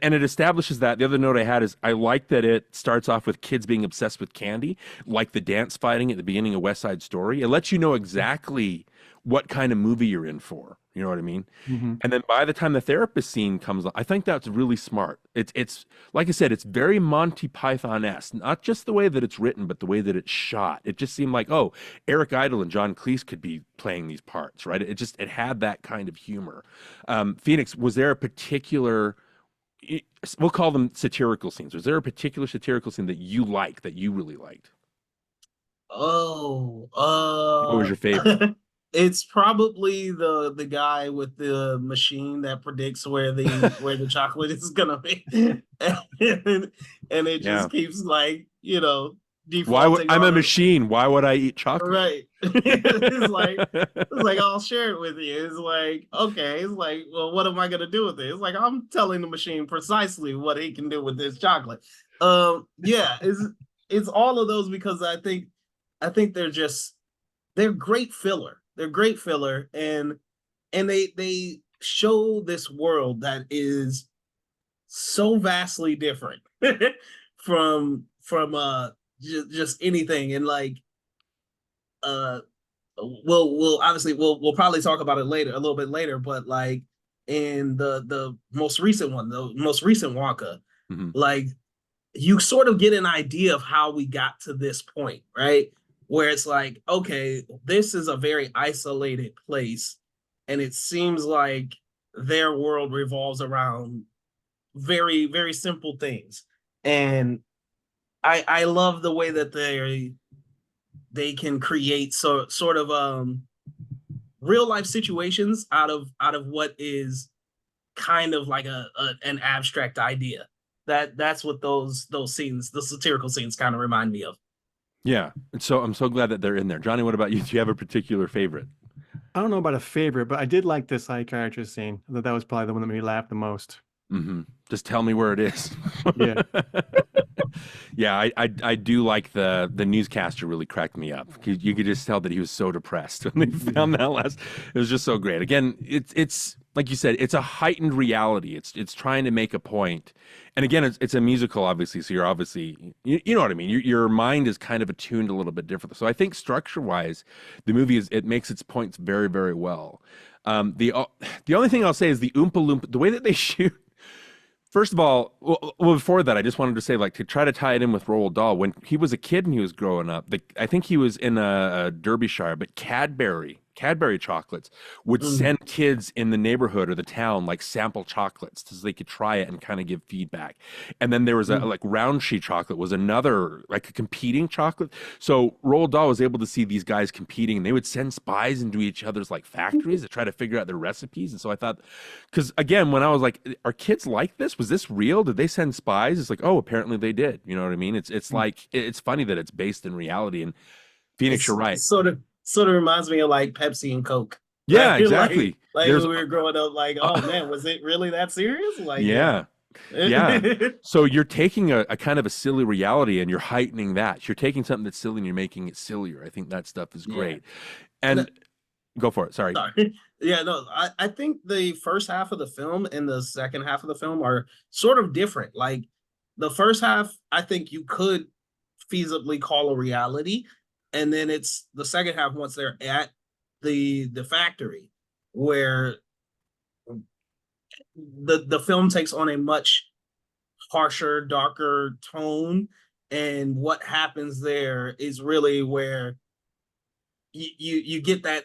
And it establishes that. The other note I had is I like that it starts off with kids being obsessed with candy, like the dance fighting at the beginning of West Side Story. It lets you know exactly what kind of movie you're in for. You know what I mean? Mm-hmm. And then by the time the therapist scene comes on, I think that's really smart. It's like I said, it's very Monty Python-esque, not just the way that it's written, but the way that it's shot. It just seemed like, oh, Eric Idle and John Cleese could be playing these parts, right? It had that kind of humor. Phoenix, was there a particular, we'll call them satirical scenes. Was there a particular satirical scene that you liked, that you really liked? What was your favorite? It's probably the guy with the machine that predicts where the chocolate is gonna be, and it just keeps like defaulting. I'm a machine. Why would I eat chocolate? Right. it's like I'll share it with you. It's like, okay. It's like, well, what am I gonna do with it? It's like, I'm telling the machine precisely what he can do with this chocolate. Yeah. It's all of those, because I think they're just they're great filler. They're great filler, and they show this world that is so vastly different from just anything. And like we'll obviously we'll probably talk about it later, a little bit later, but like in the most recent one, the most recent Wonka, like you sort of get an idea of how we got to this point, right? Where it's like, okay, this is a very isolated place, and it seems like their world revolves around very, very simple things. And I love the way that they can create sort of real life situations out of what is kind of like an abstract idea. That's what those scenes, the satirical scenes, kind of remind me of. Yeah. So I'm so glad that they're in there. Johnny, what about you? Do you have a particular favorite? I don't know about a favorite, but I did like the psychiatrist scene. I thought that was probably the one that made me laugh the most. Just tell me where it is. Yeah. Yeah, I do like the newscaster really cracked me up. You could just tell that he was so depressed when they found that last. It was just so great. Again, it's like you said, it's a heightened reality. It's trying to make a point. And again, it's a musical, obviously. So you're obviously, you know what I mean. Your mind is kind of attuned a little bit differently. So I think structure-wise, the movie it makes its points very, very well. The only thing I'll say is the Oompa Loompa, the way that they shoot. First of all, well, before that, I just wanted to say, like, to try to tie it in with Roald Dahl, when he was a kid and he was growing up, I think he was in a Derbyshire, but Cadbury chocolates would send kids in the neighborhood or the town like sample chocolates so they could try it and kind of give feedback. And then there was a like Round Sheet chocolate was another like a competing chocolate. So Roald Dahl was able to see these guys competing, and they would send spies into each other's like factories to try to figure out their recipes. And so I thought, because again, when I was like, are kids like this? Was this real? Did they send spies? It's like, oh, apparently they did. You know what I mean? It's like it's funny that it's based in reality. And Phoenix, you're right. Sort of reminds me of like Pepsi and Coke. Yeah, exactly. Like when we were growing up, like, oh man, was it really that serious? Like, yeah. So you're taking a kind of a silly reality and you're heightening that. You're taking something that's silly and you're making it sillier. I think that stuff is great. And go for it. Sorry. Yeah, no, I think the first half of the film and the second half of the film are sort of different. Like the first half, I think you could feasibly call a reality. And then it's the second half once they're at the factory where the film takes on a much harsher, darker tone. And what happens there is really where you get that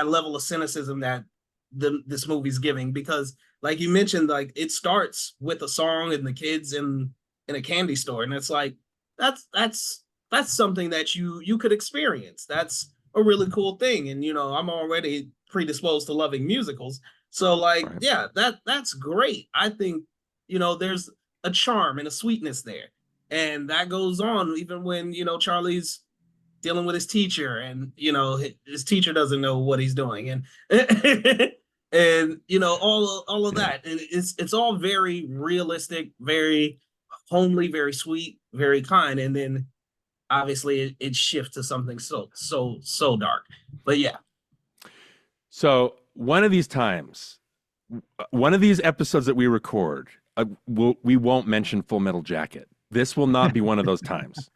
level of cynicism that this movie's giving, because like you mentioned, like it starts with a song and the kids in a candy store, and it's like that's something that you could experience. That's a really cool thing. And, you know, I'm already predisposed to loving musicals. So like, yeah, that's great. I think, you know, there's a charm and a sweetness there. And that goes on even when, you know, Charlie's dealing with his teacher and, you know, his teacher doesn't know what he's doing. And, and, you know, all of that. And it's all very realistic, very homely, very sweet, very kind. And then obviously it shifts to something so dark. But yeah. So one of these times, one of these episodes that we record, we won't mention Full Metal Jacket. This will not be one of those times.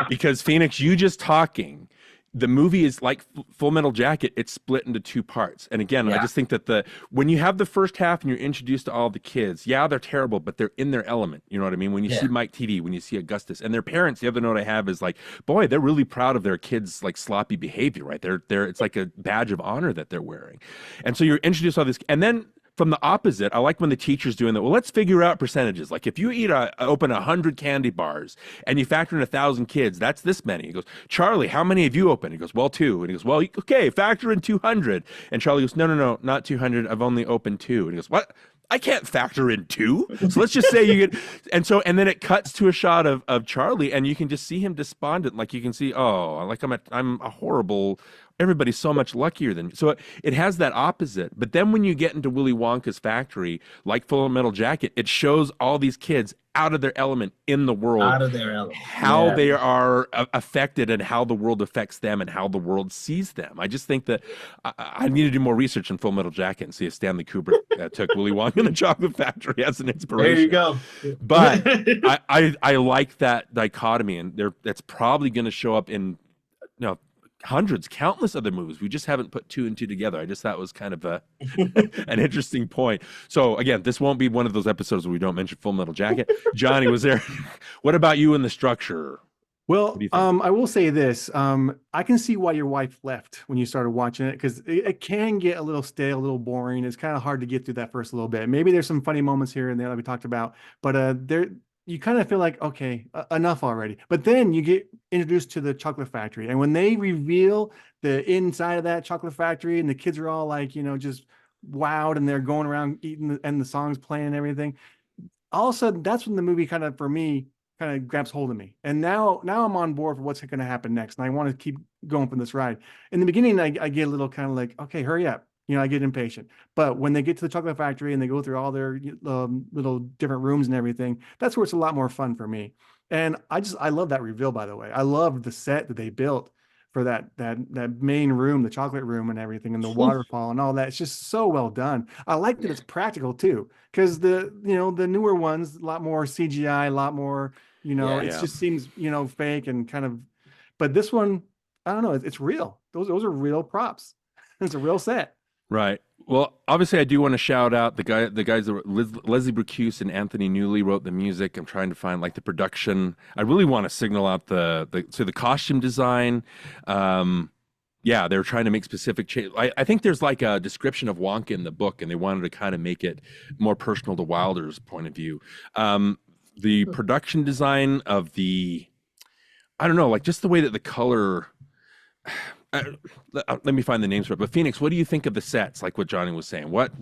Because Phoenix, you just talking, the movie is like Full Metal Jacket. It's split into two parts. And again, I just think that when you have the first half and you're introduced to all the kids, yeah, they're terrible, but they're in their element. You know what I mean? When you see Mike TV, when you see Augustus and their parents, the other note I have is like, boy, they're really proud of their kids' like sloppy behavior, right? It's like a badge of honor that they're wearing. And so you're introduced to all this, and then from the opposite, I like when the teacher's doing that. Well, let's figure out percentages. Like if you open 100 candy bars and you factor in 1,000 kids, that's this many. He goes, Charlie, how many have you opened? He goes, well, 2. And he goes, well, okay, factor in 200. And Charlie goes, no, not 200. I've only opened 2. And he goes, what? I can't factor in 2. So let's just say you get, and then it cuts to a shot of Charlie, and you can just see him despondent. Like you can see, oh, like I'm a horrible everybody's so much luckier than me. So it has that opposite. But then when you get into Willy Wonka's factory, like Full Metal Jacket, it shows all these kids out of their element in the world, Out of their element. how they are affected and how the world affects them and how the world sees them. I just think that I need to do more research on Full Metal Jacket and see if Stanley Kubrick took Willy Wonka and the Chocolate Factory as an inspiration. There you go. But I like that dichotomy, and that's probably going to show up in hundreds, countless other movies. We just haven't put two and two together. I just thought it was kind of an interesting point. So again, this won't be one of those episodes where we don't mention Full Metal Jacket. Johnny, was there? What about you in the structure? Well, I will say this. I can see why your wife left when you started watching it, because it can get a little stale, a little boring. It's kind of hard to get through that first little bit. Maybe there's some funny moments here and there that we talked about, but you kind of feel like, okay, enough already. But then you get introduced to the chocolate factory. And when they reveal the inside of that chocolate factory and the kids are all like, just wowed and they're going around eating and the songs playing and everything, all of a sudden, that's when the movie kind of, for me, kind of grabs hold of me. And now I'm on board for what's going to happen next. And I want to keep going for this ride. In the beginning, I get a little kind of like, okay, hurry up. I get impatient. But when they get to the chocolate factory and they go through all their little different rooms and everything, that's where it's a lot more fun for me. And I love that reveal, by the way. I love the set that they built for that main room, the chocolate room and everything, and the waterfall and all that. It's just so well done. I like that it's practical too, because the newer ones, a lot more CGI, a lot more, it just seems, fake and kind of, but this one, I don't know, it's real. Those are real props. It's a real set. Right. Well, obviously, I do want to shout out the guys that Leslie Bracuse and Anthony Newley wrote the music. I'm trying to find the production. I really want to signal out the costume design. They're trying to make specific change. I think there's a description of Wonka in the book, and they wanted to kind of make it more personal to Wilder's point of view. The production design of I don't know, just the way that the color. Let me find the names for it. But Phoenix, what do you think of the sets? Like what Johnny was saying. What?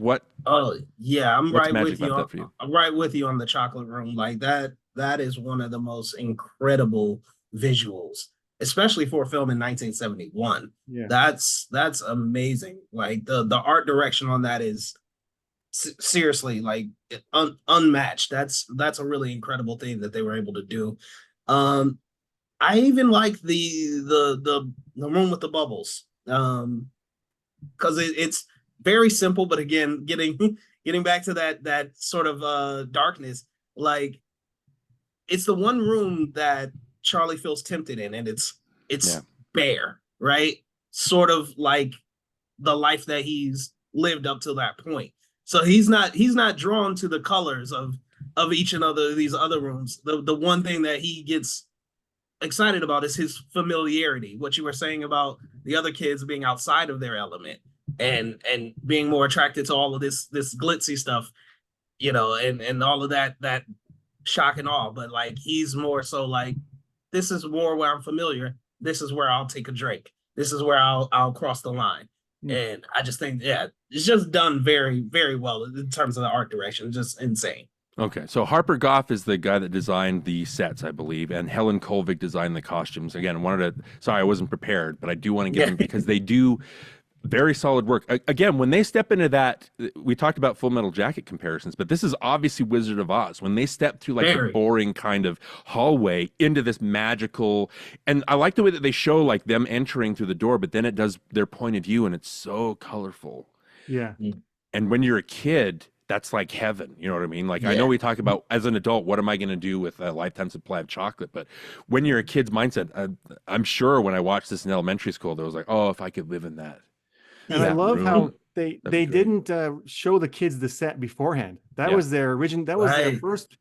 Oh yeah, I'm right with you. I'm right with you on the chocolate room. That is one of the most incredible visuals, especially for a film in 1971. Yeah, that's amazing. The art direction on that is seriously unmatched. That's a really incredible thing that they were able to do. I even like the room with the bubbles, because it's very simple. But again, getting back to that sort of darkness, it's the one room that Charlie feels tempted in, and it's bare, right? Sort of like the life that he's lived up to that point. So he's not drawn to the colors of each and other of these other rooms. The one thing that he gets excited about is his familiarity. What you were saying about the other kids being outside of their element and being more attracted to all of this glitzy stuff, and all of that shock and awe. But he's more so this is more where I'm familiar. This is where I'll take a drink. This is where I'll cross the line. And I just think, it's just done very, very well in terms of the art direction. It's just insane. Okay, so Harper Goff is the guy that designed the sets, I believe, and Helen Kolvig designed the costumes. Again, I wasn't prepared, but I do want to give them, because they do very solid work. Again, when they step into that, we talked about Full Metal Jacket comparisons, but this is obviously Wizard of Oz. When they step through the boring kind of hallway into this magical, and I like the way that they show them entering through the door, but then it does their point of view, and it's so colorful. Yeah. And when you're a kid, that's like heaven. You know what I mean? I know we talk about as an adult, what am I going to do with a lifetime supply of chocolate? But when you're a kid's mindset, I'm sure when I watched this in elementary school, there was oh, if I could live in that. And I love how they didn't show the kids the set beforehand. That was their original. That was their first,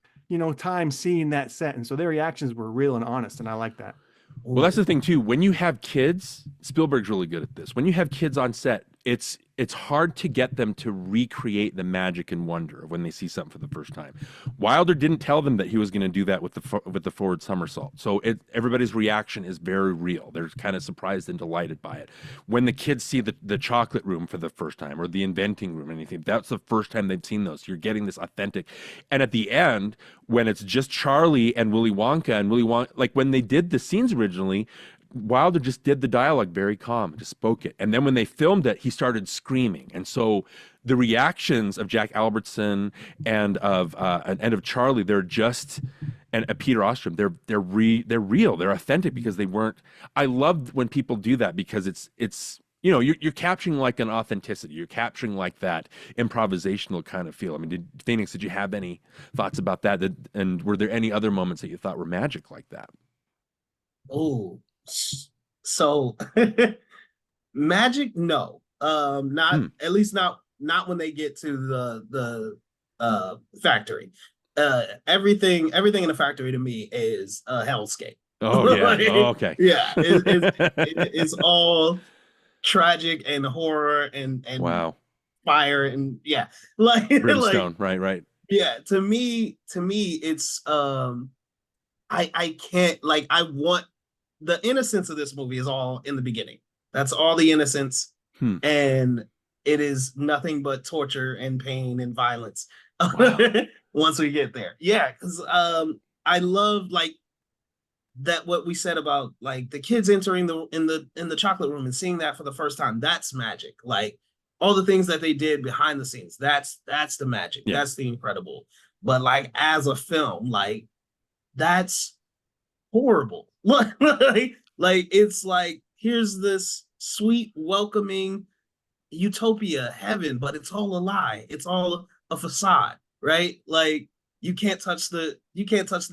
time seeing that set. And so their reactions were real and honest. And I like that. Well, that's the thing too. When you have kids, Spielberg's really good at this. When you have kids on set, it's hard to get them to recreate the magic and wonder of when they see something for the first time. Wilder didn't tell them that he was going to do that with the forward somersault. So everybody's reaction is very real. They're kind of surprised and delighted by it. When the kids see the chocolate room for the first time, or the inventing room, or anything, that's the first time they've seen those. You're getting this authentic. And at the end, when it's just Charlie and Willy Wonka, when they did the scenes originally, Wilder just did the dialogue very calm, just spoke it. And then when they filmed it, he started screaming. And so the reactions of Jack Albertson and of Charlie, they're just and Peter Ostrom, they're real, they're authentic because they weren't. I loved when people do that because it's you know, you're capturing like an authenticity. You're capturing like that improvisational kind of feel. I mean, did you have any thoughts about that? And were there any other moments that you thought were magic like that? Oh, so magic, no. Not at least not when they get to the factory. Everything in the factory to me is a hellscape. Oh yeah. Like, Oh, okay. Yeah, it's all tragic and horror and Wow. fire and yeah, like Brimstone. Right. yeah. To me, it's I can't, like, I want the innocence of this movie is all in the beginning. That's all the innocence, and it is nothing but torture and pain and violence. Wow. Once we get there, yeah, because I love like that what we said about like the kids entering in the chocolate room and seeing that for the first time. That's magic. Like all the things that they did behind the scenes. That's the magic. Yeah. That's the incredible. But like as a film, like that's horrible. like it's like here's this sweet, welcoming utopia heaven, but it's all a lie. It's all a facade, right? Like you can't touch the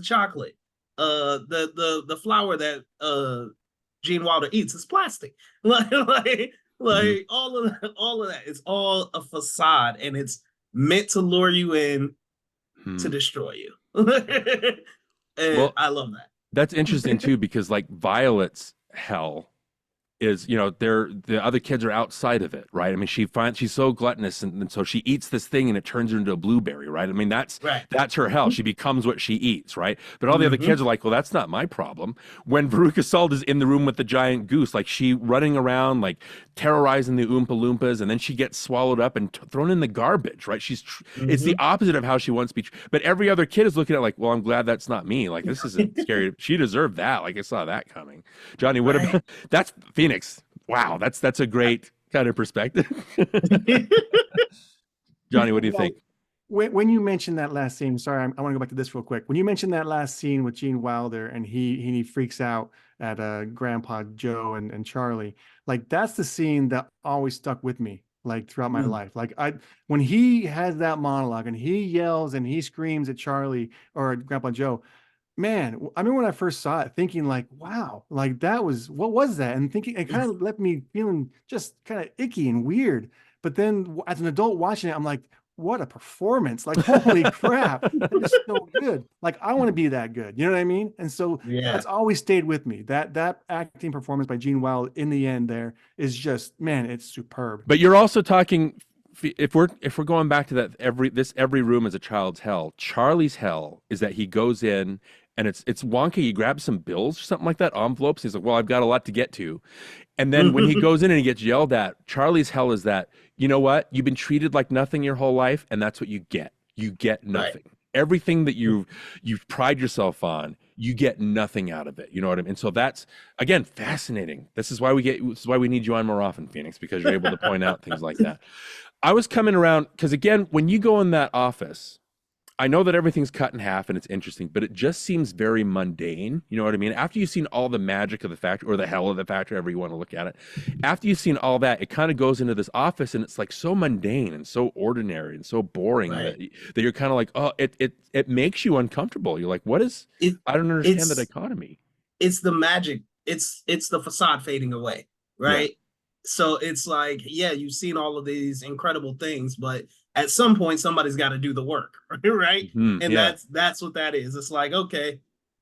chocolate. The flour that Gene Wilder eats is plastic. like all of that. It's all a facade, and it's meant to lure you in to destroy you. And well, I love that. That's interesting too, because like Violet's hell is, you know, the other kids are outside of it, right? I mean, she's so gluttonous, and so she eats this thing and it turns her into a blueberry, right? I mean, that's her hell. She becomes what she eats, right? But all the other kids are like, well, that's not my problem. When Veruca Salt is in the room with the giant goose, like she running around, like terrorizing the Oompa Loompas, and then she gets swallowed up and thrown in the garbage, right? It's the opposite of how she wants to be. But every other kid is looking at like, well, I'm glad that's not me. Like, this isn't scary. She deserved that. Like, I saw that coming. Johnny, what about that's Phoenix? Wow, that's a great kind of perspective. Johnny, what do you think? When you mentioned that last scene, sorry, I want to go back to this real quick. When you mentioned that last scene with Gene Wilder and he freaks out at Grandpa Joe and Charlie, like that's the scene that always stuck with me, like throughout my life. Like when he has that monologue and he yells and he screams at Charlie or Grandpa Joe, man, I remember when I first saw it thinking like, wow, like what was that? And thinking, it kind of left me feeling just kind of icky and weird. But then as an adult watching it, I'm like, what a performance. Like, holy crap. It's so good. Like, I want to be that good. You know what I mean? And so that's always stayed with me. That acting performance by Gene Wilder in the end there is just, man, it's superb. But you're also talking, if we're going back to that, every room is a child's hell. Charlie's hell is that he goes in and it's Wonka. He grabs some bills or something like that, envelopes. He's like, well, I've got a lot to get to. And then when he goes in and he gets yelled at, Charlie's hell is that, you know what? You've been treated like nothing your whole life, and that's what you get. You get nothing. Right. Everything that you've pride yourself on, you get nothing out of it. You know what I mean? So that's, again, fascinating. This is why we need you on more often, Phoenix, because you're able to point out things like that. I was coming around because, again, when you go in that office, I know that everything's cut in half and it's interesting, but it just seems very mundane. You know what I mean? After you've seen all the magic of the factory, or the hell of the factory, however you want to look at it, after you've seen all that, it kind of goes into this office and it's like so mundane and so ordinary and so boring that you're kind of like, oh, it makes you uncomfortable. You're like, what is it? I don't understand the dichotomy. It's the magic. It's the facade fading away, right? Yeah. So it's like, yeah, you've seen all of these incredible things, but at some point somebody's got to do the work, right? And that's what that is. It's like, okay,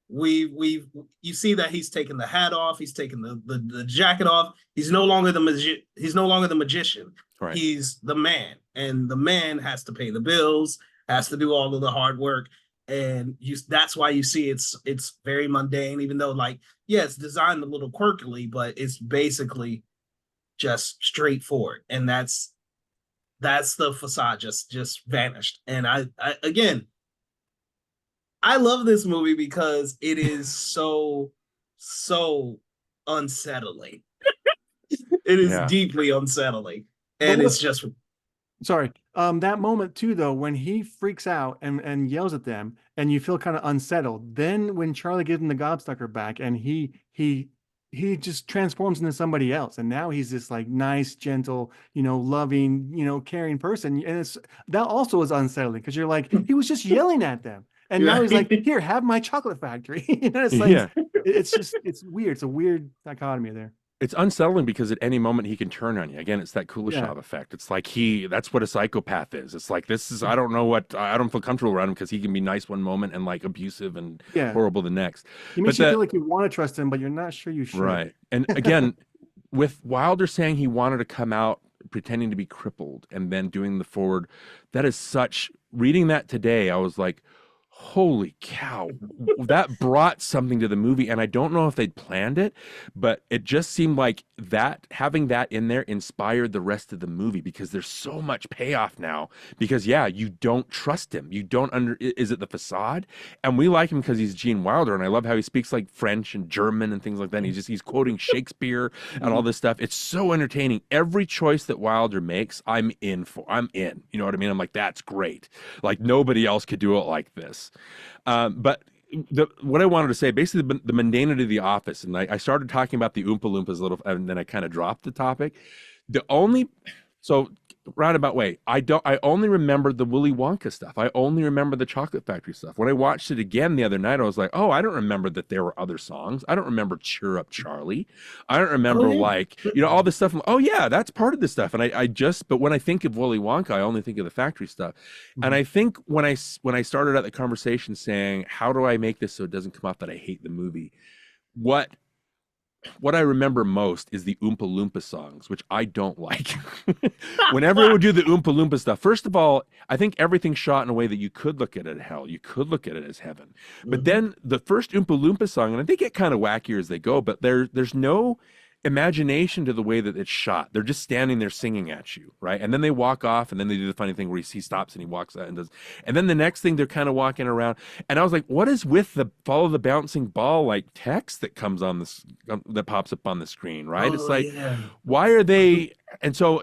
you see that he's taken the hat off, he's taken the jacket off. He's no longer the magician. Right. He's the man, and the man has to pay the bills, has to do all of the hard work. And that's why you see it's very mundane, even though, like, yeah, it's designed a little quirkily, but it's basically just straightforward. And that's the facade just vanished. And I again, I love this movie because it is so unsettling. It is deeply unsettling. And it's just sorry. That moment too, though, when he freaks out and yells at them, and you feel kind of unsettled. Then when Charlie gives him the gobstocker back, and he just transforms into somebody else, and now he's this like nice, gentle, loving, caring person, and that also is unsettling because you're like, he was just yelling at them, and now he's like, here, have my chocolate factory. It's like, it's weird. It's a weird dichotomy there. It's unsettling because at any moment he can turn on you. Again, it's that Kuleshov effect. It's like that's what a psychopath is. It's like, I don't feel comfortable around him because he can be nice one moment and like abusive and horrible the next. He makes you feel like you want to trust him, but you're not sure you should. Right. And again, with Wilder saying he wanted to come out pretending to be crippled and then doing the forward, that is such, reading that today, I was like, holy cow, that brought something to the movie. And I don't know if they'd planned it, but it just seemed like that, having that in there inspired the rest of the movie, because there's so much payoff now. Because you don't trust him. You don't is it the facade? And we like him because he's Gene Wilder, and I love how he speaks like French and German and things like that. And he's quoting Shakespeare and all this stuff. It's so entertaining. Every choice that Wilder makes, I'm in. You know what I mean? I'm like, that's great. Like, nobody else could do it like this. But what I wanted to say, basically the mundanity of The Office, and I started talking about the Oompa Loompas a little, and then I kind of dropped the topic. Roundabout way, I only remember the Willy Wonka stuff. I only remember the Chocolate Factory stuff. When I watched it again the other night, I was like, oh, I don't remember that there were other songs. I don't remember Cheer Up Charlie. I don't remember all this stuff. Oh yeah, that's part of the stuff. And but when I think of Willy Wonka, I only think of the factory stuff. Mm-hmm. And I think when I started out the conversation saying, how do I make this so it doesn't come off that I hate the movie? What I remember most is the Oompa Loompa songs, which I don't like. Whenever I would do the Oompa Loompa stuff, first of all, I think everything's shot in a way that you could look at it as hell. You could look at it as heaven. But then the first Oompa Loompa song, and they get kind of wackier as they go, but there's no imagination to the way that it's shot. They're just standing there singing at you, right? And then they walk off, and then they do the funny thing where he stops and he walks out and does. And then the next thing, they're kind of walking around, and I was like, what is with the follow the bouncing ball like text that comes on this that pops up on the screen, right? It's like, why are they? And so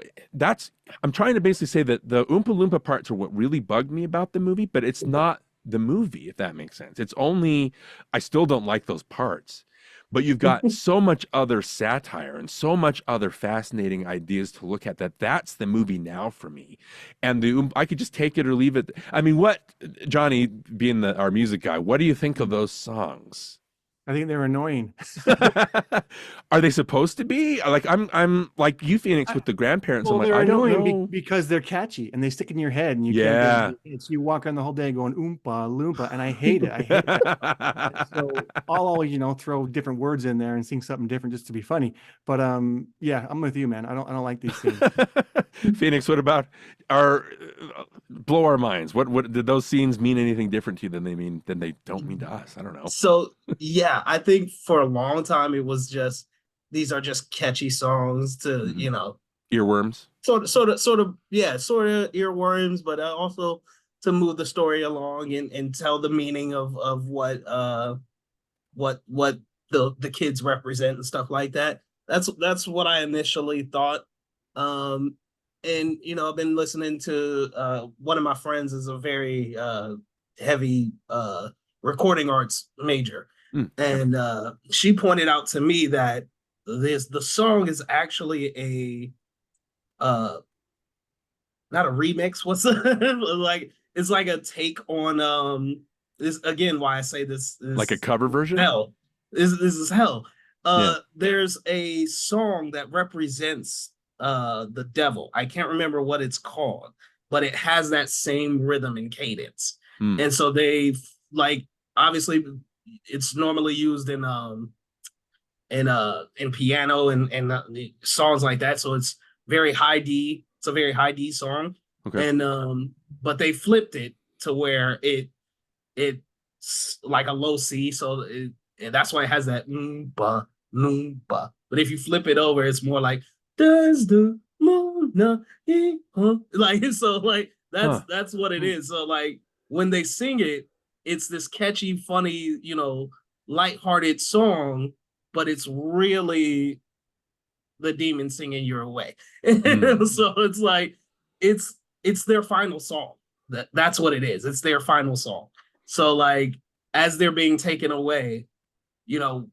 I'm trying to basically say that the Oompa Loompa parts are what really bugged me about the movie, but it's not the movie, if that makes sense. It's only, I still don't like those parts. But you've got so much other satire and so much other fascinating ideas to look at that's the movie now for me. And I could just take it or leave it. I mean, Jonny, being our music guy, what do you think of those songs? I think they're annoying. Are they supposed to be? Like, I'm like you, Phoenix, with the grandparents. Well, I'm like, they're annoying because they're catchy and they stick in your head, and you can't. So you walk on the whole day going Oompa Loompa, and I hate it. So I'll always, throw different words in there and sing something different just to be funny. But yeah, I'm with you, man. I don't like these things. Phoenix, what about blow our minds? What did those scenes mean anything different to you than they don't mean to us? I don't know. So yeah, I think for a long time it was just, these are just catchy songs to earworms. Sort of earworms, but also to move the story along and tell the meaning of what the kids represent and stuff like that. That's what I initially thought. And I've been listening to one of my friends is a very heavy recording arts major. And she pointed out to me that the song is actually not a remix. What's like? It's like a take on this again. Why I say this is like a cover version. Hell, this is hell. There's a song that represents the devil. I can't remember what it's called, but it has that same rhythm and cadence. And so they obviously it's normally used in piano and songs like that. So it's very high D. It's a very high D song. Okay. And but they flipped it to where it's like a low C. So that's why it has that ba ba. But if you flip it over, it's more like does the moon like so like that's what it is. So like when they sing it, it's this catchy, funny, lighthearted song but it's really the demon singing your away. Mm. So it's like it's their final song. That's what it is. It's their final song. So like as they're being taken away,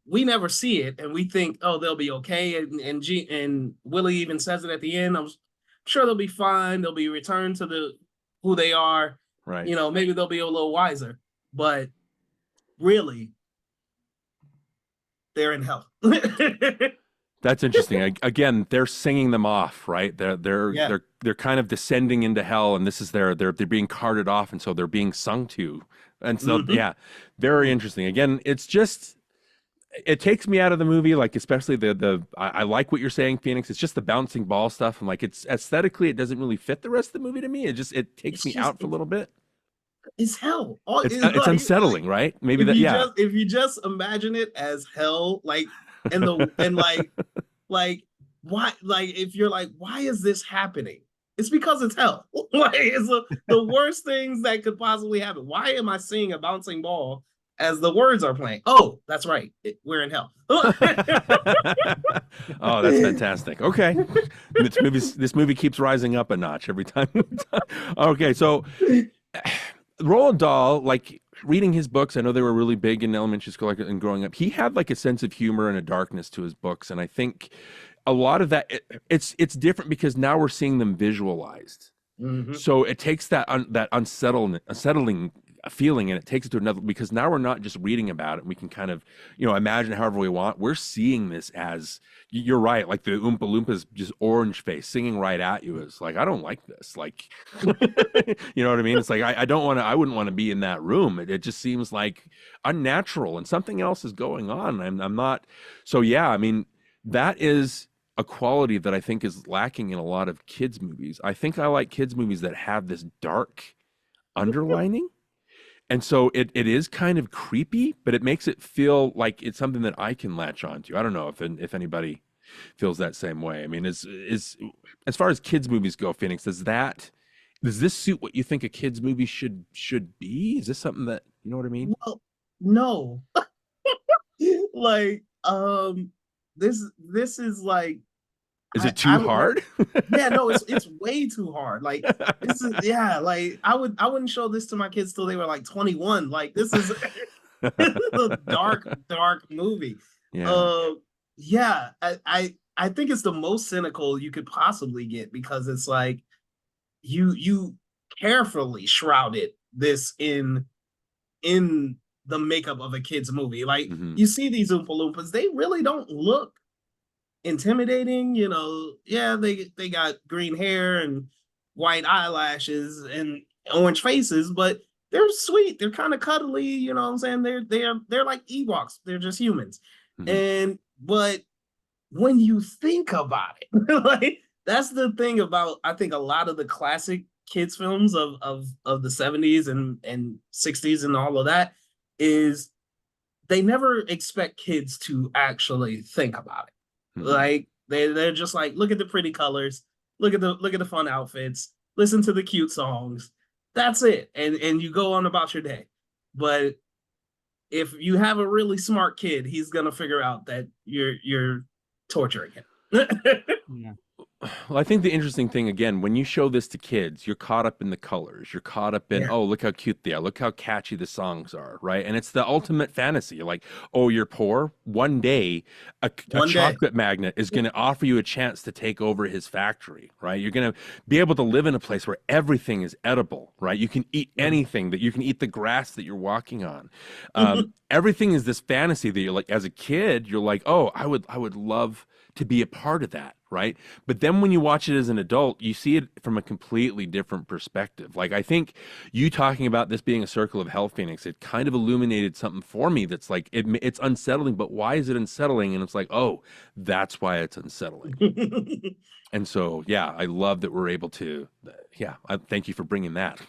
we never see it, and we think, oh, they'll be okay. And Willie even says it at the end. I'm sure they'll be fine. They'll be returned to who they are. Right. Maybe they'll be a little wiser. But really, they're in hell. That's interesting. Again, they're singing them off, right? They're kind of descending into hell, and this is they're being carted off, and so they're being sung to, and so yeah, very interesting. Again, it takes me out of the movie, like especially I like what you're saying, Phoenix. It's just the bouncing ball stuff, and like it's aesthetically, it doesn't really fit the rest of the movie to me. It takes me out for a little bit. It's hell. It's unsettling, right? Maybe if you just imagine it as hell, like like why, like if you're like, why is this happening? It's because it's hell. Like it's the worst things that could possibly happen. Why am I seeing a bouncing ball as the words are playing? Oh, that's right. We're in hell. Oh, that's fantastic. Okay. This movie keeps rising up a notch every time. Okay, so Roald Dahl, like reading his books, I know they were really big in elementary school and growing up. He had like a sense of humor and a darkness to his books, and I think a lot of that it's different because now we're seeing them visualized. Mm-hmm. So it takes that unsettling feeling, and it takes it to another, because now we're not just reading about it. We can kind of imagine however we want. We're seeing this as, you're right, like the Oompa Loompas just orange face singing right at you is like, I don't like this, like you know what I mean? It's like I wouldn't want to be in that room. It just seems like unnatural, and something else is going on. I'm not. So yeah, I mean, that is a quality that I think is lacking in a lot of kids movies. I think I like kids movies that have this dark underlining. And so it is kind of creepy, but it makes it feel like it's something that I can latch onto. I don't know if anybody feels that same way. I mean, is as far as kids movies go, Phoenix, does this suit what you think a kids movie should be? Is this something that, you know what I mean? Well, no. Like this is like, is it too hard? Yeah, no, it's way too hard. Like this is, yeah, like I wouldn't show this to my kids till they were like 21. Like this is a dark movie. Yeah. Yeah, I think it's the most cynical you could possibly get, because it's like you carefully shrouded this in the makeup of a kid's movie. Like you see these Oompa Loompas, they really don't look intimidating. Yeah, they got green hair and white eyelashes and orange faces, but they're sweet. They're kind of cuddly. You know what I'm saying? They're like Ewoks. They're just humans. But when you think about it, like that's the thing about, I think, a lot of the classic kids films of the 70s and 60s and all of that, is they never expect kids to actually think about it. Like they're just like, look at the pretty colors, look at the fun outfits, listen to the cute songs. That's it. And you go on about your day. But if you have a really smart kid, he's gonna figure out that you're torturing him. Yeah. Well, I think the interesting thing, again, when you show this to kids, you're caught up in the colors. You're caught up in, oh, look how cute they are. Look how catchy the songs are, right? And it's the ultimate fantasy. You're like, oh, you're poor? One day, a chocolate magnet is going to offer you a chance to take over his factory, right? You're going to be able to live in a place where everything is edible, right? You can eat anything, that you can eat the grass that you're walking on. Everything is this fantasy that you're like, as a kid, you're like, oh, I would love to be a part of that, right? But then when you watch it as an adult, you see it from a completely different perspective. Like, I think you talking about this being a circle of hell, Phoenix, it kind of illuminated something for me that's like, it's unsettling, but why is it unsettling? And it's like, oh, that's why it's unsettling. And so, yeah, I love that we're able to, I thank you for bringing that.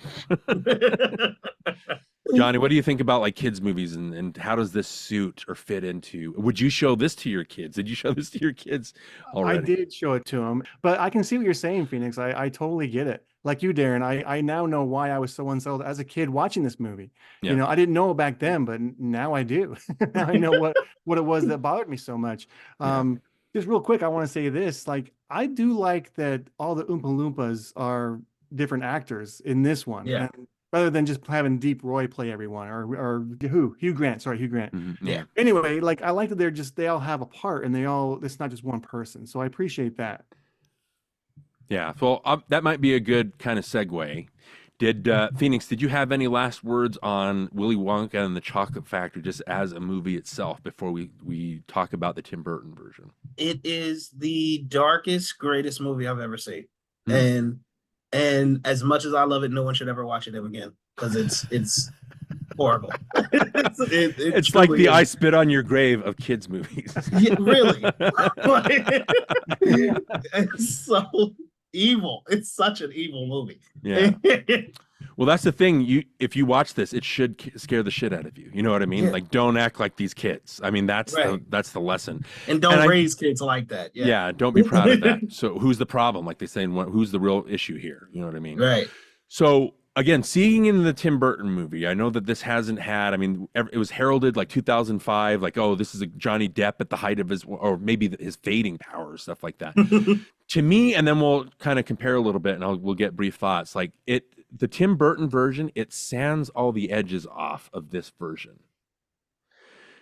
Johnny, what do you think about like kids movies and how does this suit or fit into? Would you show this to your kids? Did you show this to your kids I already? did show it to him, but I can see what you're saying, Phoenix. I totally get it. Like you, Darren, I now know why I was so unsettled as a kid watching this movie. Yeah. I didn't know it back then, but now I do. Now I know what it was that bothered me so much. Yeah. Just real quick, I want to say this. Like, I do like that all the Oompa Loompas are different actors in this one. Yeah. And rather than just having Deep Roy play everyone or Hugh Grant. Sorry, Hugh Grant. Yeah. Anyway, like I like that they all have a part and it's not just one person. So I appreciate that. Yeah. Well, that might be a good kind of segue. Did Phoenix, did you have any last words on Willy Wonka and the Chocolate Factory just as a movie itself before we talk about the Tim Burton version? It is the darkest, greatest movie I've ever seen. Hmm. And as much as I love it, no one should ever watch it ever again because it's horrible. It's like the I Spit on Your Grave of kids movies. Yeah, really. It's so evil. It's such an evil movie. Yeah. Well, that's the thing. If you watch this, it should scare the shit out of you. You know what I mean? Yeah. Like, don't act like these kids. I mean, that's Right. that's the lesson. And don't raise kids like that. Yeah, don't be proud of that. So who's the problem? Like they say, who's the real issue here? You know what I mean? Right. So again, seeing in the Tim Burton movie, I know that this hasn't had, I mean, it was heralded like 2005, like, oh, this is a Johnny Depp at the height of his, or maybe his fading powers, stuff like that. To me, and then we'll kind of compare a little bit and we'll get brief thoughts. Like the Tim Burton version, it sands all the edges off of this version.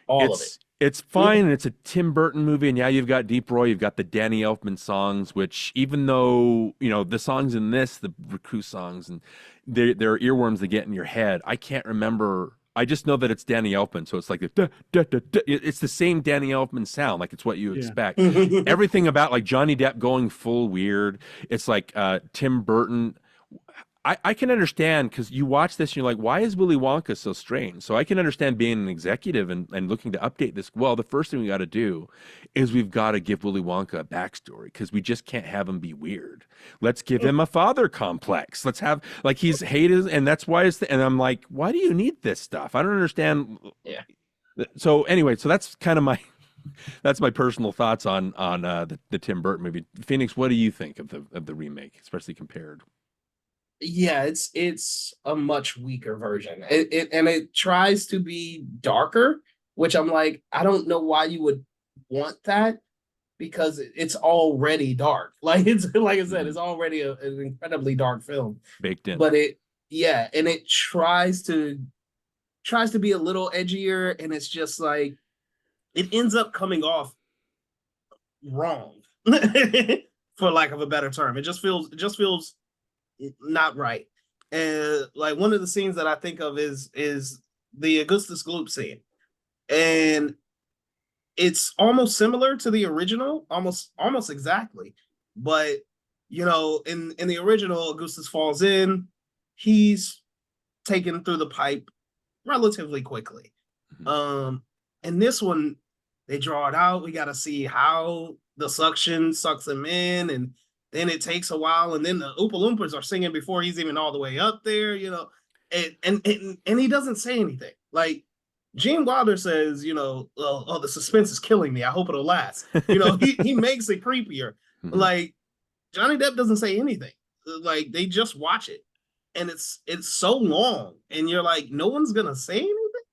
All of it. It's fine, and it's a Tim Burton movie, and yeah, you've got Deep Roy, you've got the Danny Elfman songs, which even though, the songs in this, the Recluse songs, and there are earworms that get in your head, I can't remember. I just know that it's Danny Elfman, so it's like it's the same Danny Elfman sound, like it's what you expect. Everything about like Johnny Depp going full weird, it's like Tim Burton. I can understand because you watch this and you're like, why is Willy Wonka so strange? So I can understand being an executive and looking to update this. Well, the first thing we got to do is we've got to give Willy Wonka a backstory because we just can't have him be weird. Let's give him a father complex. Let's have like he's hated, and that's why and I'm like, why do you need this stuff? I don't understand. Yeah. So anyway, so that's kind of my personal thoughts on the Tim Burton movie. Phoenix, what do you think of the remake, especially compared? Yeah, it's a much weaker version. It tries to be darker, which I'm like, I don't know why you would want that because it's already dark. Like it's like I said, it's already an incredibly dark film. Baked in. But it tries to be a little edgier, and it's just like it ends up coming off wrong, for lack of a better term. It just feels not right. And like one of the scenes that I think of is the Augustus Gloop scene, and it's almost similar to the original, almost exactly. But in the original, Augustus falls in, he's taken through the pipe relatively quickly. Mm-hmm. And this one, they draw it out. We got to see how the suction sucks him in, and then it takes a while, and then the Oompa Loompas are singing before he's even all the way up there, and he doesn't say anything. Like Gene Wilder says, oh, the suspense is killing me. I hope it'll last. He makes it creepier. Mm-hmm. Like Johnny Depp doesn't say anything. Like they just watch it, and it's so long, and you're like, no one's gonna say anything.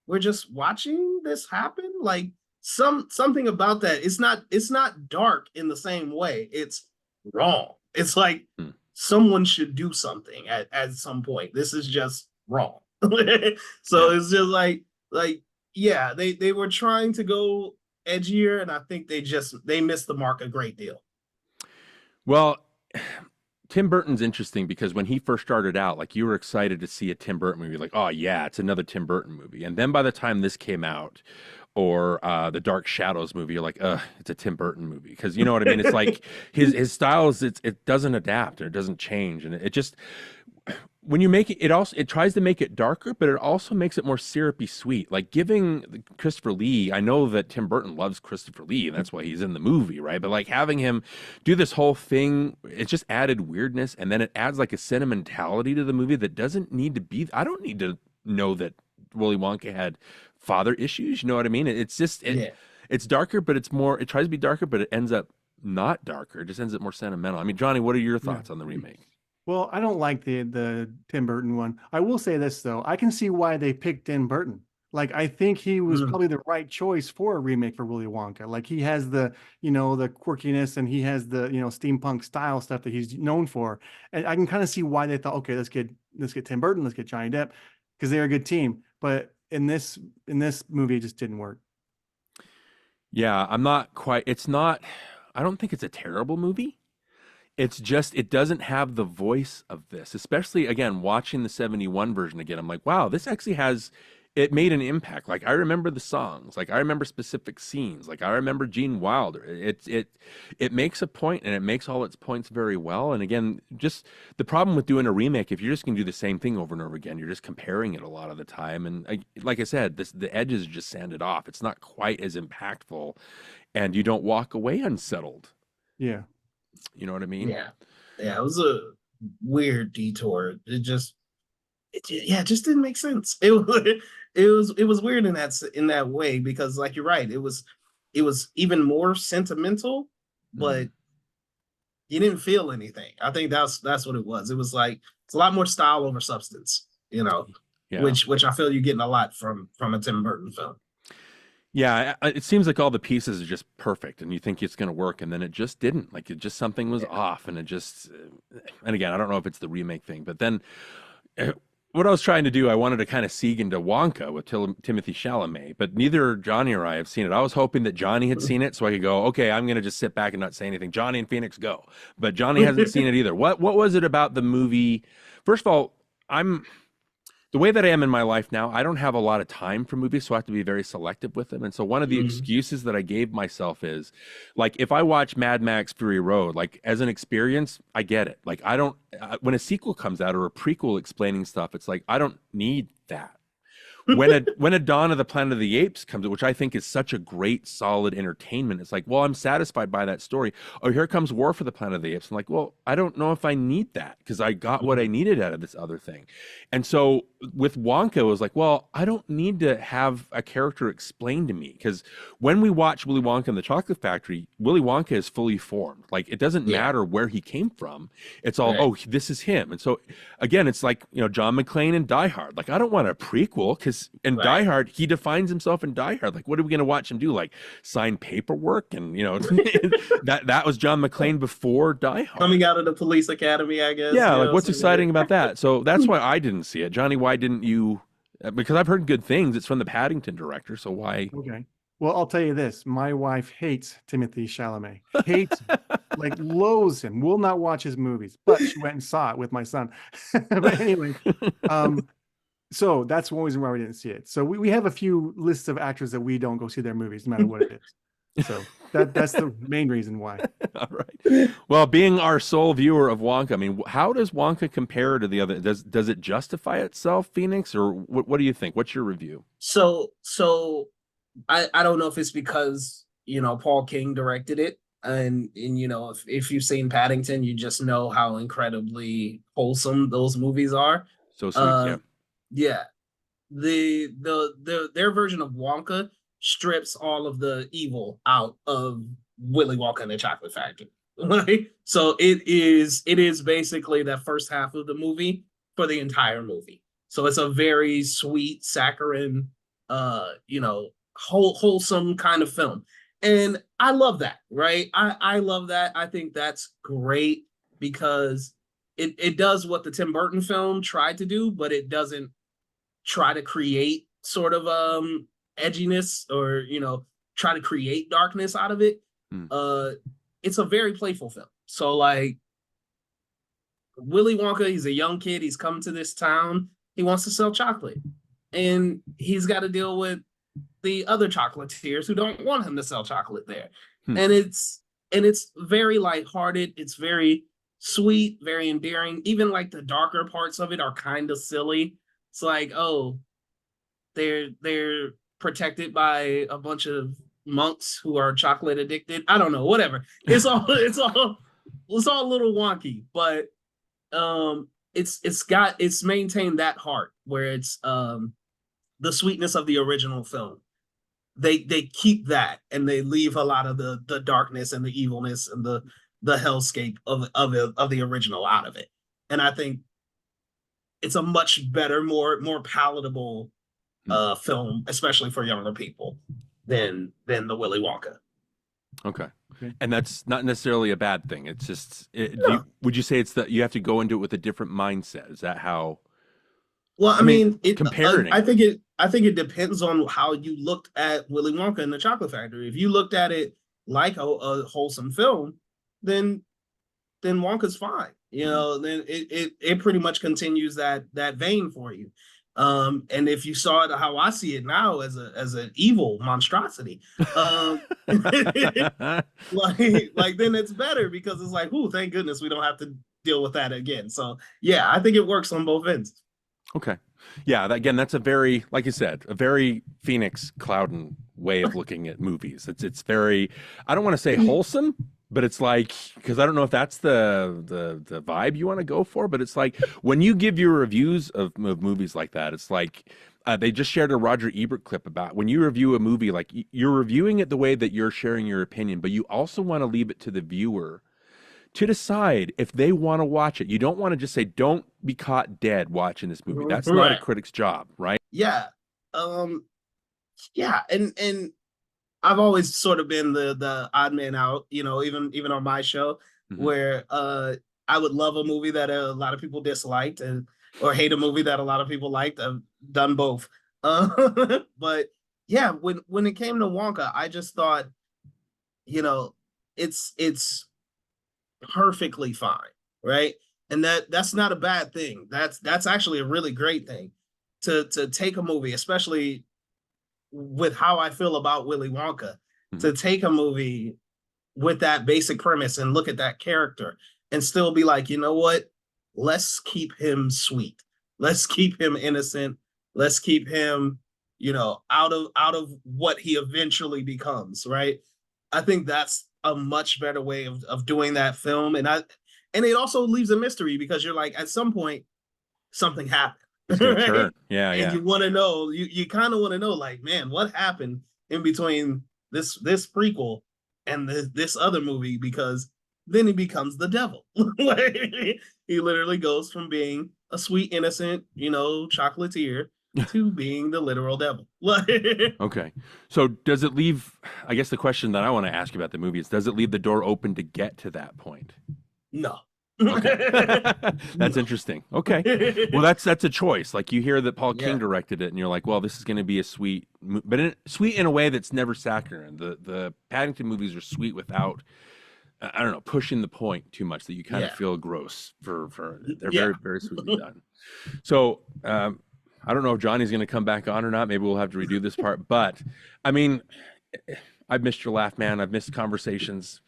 We're just watching this happen. Like something about that. It's not dark in the same way. It's wrong. It's like someone should do something at some point. This is just wrong. So it's just like yeah, they were trying to go edgier, and I think they missed the mark a great deal. Well, Tim Burton's interesting because when he first started out, like you were excited to see a Tim Burton movie, like, oh yeah, it's another Tim Burton movie. And then by the time this came out, or the Dark Shadows movie, you're like, it's a Tim Burton movie. Because you know what I mean? It's like his style it doesn't adapt or it doesn't change. And it just, when you make it tries to make it darker, but it also makes it more syrupy sweet. Like giving Christopher Lee, I know that Tim Burton loves Christopher Lee, and that's why he's in the movie, right? But like having him do this whole thing, it just added weirdness, and then it adds like a sentimentality to the movie that doesn't need to be. I don't need to know that Willy Wonka had father issues. You know what I mean? It's just Yeah. it's darker, but it's more. It tries to be darker, but it ends up not darker. It just ends up more sentimental. I mean, Johnny, what are your thoughts on the remake? Well, I don't like the Tim Burton one. I will say this though, I can see why they picked Tim Burton. Like I think he was probably the right choice for a remake for Willy Wonka. Like he has the, the quirkiness and he has the, steampunk style stuff that he's known for. And I can kind of see why they thought, okay, let's get Tim Burton, let's get Johnny Depp, because they're a good team. But in this movie, it just didn't work. Yeah, I'm not quite. It's not. I don't think it's a terrible movie. It's just it doesn't have the voice of this. Especially again, watching the 71 version again, I'm like, wow, this actually has. It made an impact. Like I remember the songs. Like I remember specific scenes. Like I remember Gene Wilder. It makes a point and it makes all its points very well. And again, just the problem with doing a remake, if you're just gonna do the same thing over and over again, you're just comparing it a lot of the time. And like I said, the edges just sanded off. It's not quite as impactful, and you don't walk away unsettled. Yeah. You know what I mean? Yeah. Yeah. It was a weird detour. It just didn't make sense. It was weird in that way, because like you're right, it was even more sentimental, but you didn't feel anything. I think that's what it was. It was like it's a lot more style over substance, which I feel you're getting a lot from a Tim Burton film. Yeah, it seems like all the pieces are just perfect, and you think it's going to work, and then it just didn't. Like something was off, and it just. And again, I don't know if it's the remake thing, but then what I was trying to do, I wanted to kind of seek into Wonka with Timothy Chalamet, but neither Johnny or I have seen it. I was hoping that Johnny had seen it, so I could go, okay, I'm going to just sit back and not say anything. Johnny and Phoenix, go. But Johnny hasn't seen it either. What was it about the movie? First of all, the way that I am in my life now, I don't have a lot of time for movies, so I have to be very selective with them. And so one of the excuses that I gave myself is, like, if I watch Mad Max Fury Road, like, as an experience, I get it. Like, when a sequel comes out or a prequel explaining stuff, it's like, I don't need that. When a Dawn of the Planet of the Apes comes, which I think is such a great, solid entertainment, it's like, well, I'm satisfied by that story. Oh, here comes War for the Planet of the Apes. I'm like, well, I don't know if I need that, because I got what I needed out of this other thing. And so with Wonka, it was like, well, I don't need to have a character explained to me, because when we watch Willy Wonka and the Chocolate Factory, Willy Wonka is fully formed. Like, it doesn't matter where he came from. It's all, oh, this is him. And so again, it's like, John McClane in Die Hard. Like, I don't want a prequel, because in Die Hard, he defines himself in Die Hard. Like, what are we going to watch him do? Like, sign paperwork? And, that was John McClane before Die Hard. Coming out of the police academy, I guess. Yeah, like, what's exciting about that? So that's why I didn't see it. Johnny, why didn't you? Because I've heard good things. It's from the Paddington director, so why? Okay. Well, I'll tell you this. My wife hates Timothy Chalamet. Hates him. Like, loathes him. Will not watch his movies. But she went and saw it with my son. But anyway, so that's one reason why we didn't see it. So we have a few lists of actors that we don't go see their movies, no matter what it is. So that's the main reason why. All right. Well, being our sole viewer of Wonka, I mean, how does Wonka compare to the other? Does it justify itself, Phoenix, or what do you think? What's your review? So I don't know if it's because Paul King directed it, and if you've seen Paddington, you just know how incredibly wholesome those movies are. So sweet, yeah. Their version of Wonka strips all of the evil out of Willy Wonka and the Chocolate Factory. Right? So it is basically that first half of the movie for the entire movie. So it's a very sweet, saccharine, wholesome kind of film. And I love that, right? I love that. I think that's great, because it does what the Tim Burton film tried to do, but it doesn't try to create sort of edginess or try to create darkness out of it. It's a very playful film. So like Willy Wonka, he's a young kid, he's come to this town, he wants to sell chocolate, and he's got to deal with the other chocolatiers who don't want him to sell chocolate there. And it's very lighthearted, it's very sweet, very endearing. Even like the darker parts of it are kind of silly. It's like, oh, they're protected by a bunch of monks who are chocolate addicted. I don't know, whatever. It's all a little wonky, but it's maintained that heart where it's the sweetness of the original film. They keep that, and they leave a lot of the darkness and the evilness and the hellscape of the original out of it. And I think it's a much better, more palatable film, especially for younger people, than the Willy Wonka. Okay. And that's not necessarily a bad thing. It's just, No. would you say it's that you have to go into it with a different mindset? Is that how? Well, I mean, comparing. I think it depends on how you looked at Willy Wonka and the Chocolate Factory. If you looked at it like a wholesome film, then Wonka's fine. You know, then it pretty much continues that vein for you. And if you saw it how I see it now as an evil monstrosity, like then it's better, because it's like, ooh, thank goodness we don't have to deal with that again. So yeah, I think it works on both ends. Okay. Yeah, again, that's a very, like you said, a very Phoenix Clouden way of looking at movies. It's very, I don't want to say wholesome, but it's like, because I don't know if that's the vibe you want to go for, but it's like when you give your reviews of movies like that, it's like they just shared a Roger Ebert clip about when you review a movie, like you're reviewing it the way that you're sharing your opinion, but you also want to leave it to the viewer to decide if they want to watch it. You don't want to just say, don't be caught dead watching this movie. That's not a critic's job, right? Yeah. Yeah. And I've always sort of been the odd man out, you know, even on my show, where I would love a movie that a lot of people disliked, or hate a movie that a lot of people liked. I've done both. But yeah, when it came to Wonka, I just thought, you know, it's perfectly fine, right? And that's not a bad thing. That's actually a really great thing, to take a movie, especially with how I feel about Willy Wonka, to take a movie with that basic premise and look at that character and still be like, you know what? Let's keep him sweet. Let's keep him innocent. Let's keep him, you know, out of what he eventually becomes, right? I think that's a much better way of doing that film. And it also leaves a mystery, because you're like, at some point something happened. It's gonna turn. Yeah, and you want to know, you kind of want to know, like, man, what happened in between this prequel and this other movie, because then he becomes the devil. He literally goes from being a sweet, innocent, you know, chocolatier to being the literal devil. Okay. So does it leave, I guess the question that I want to ask you about the movie is, does it leave the door open to get to that point? No. Okay. That's interesting. Okay. Well, that's a choice. Like, you hear that Paul King directed it and you're like, well, this is going to be a sweet, but sweet in a way that's never saccharine. The Paddington movies are sweet without, I don't know, pushing the point too much that you kind of feel gross they're very, very sweetly done. So, I don't know if Johnny's going to come back on or not. Maybe we'll have to redo this part. But I mean, I've missed your laugh, man. I've missed conversations.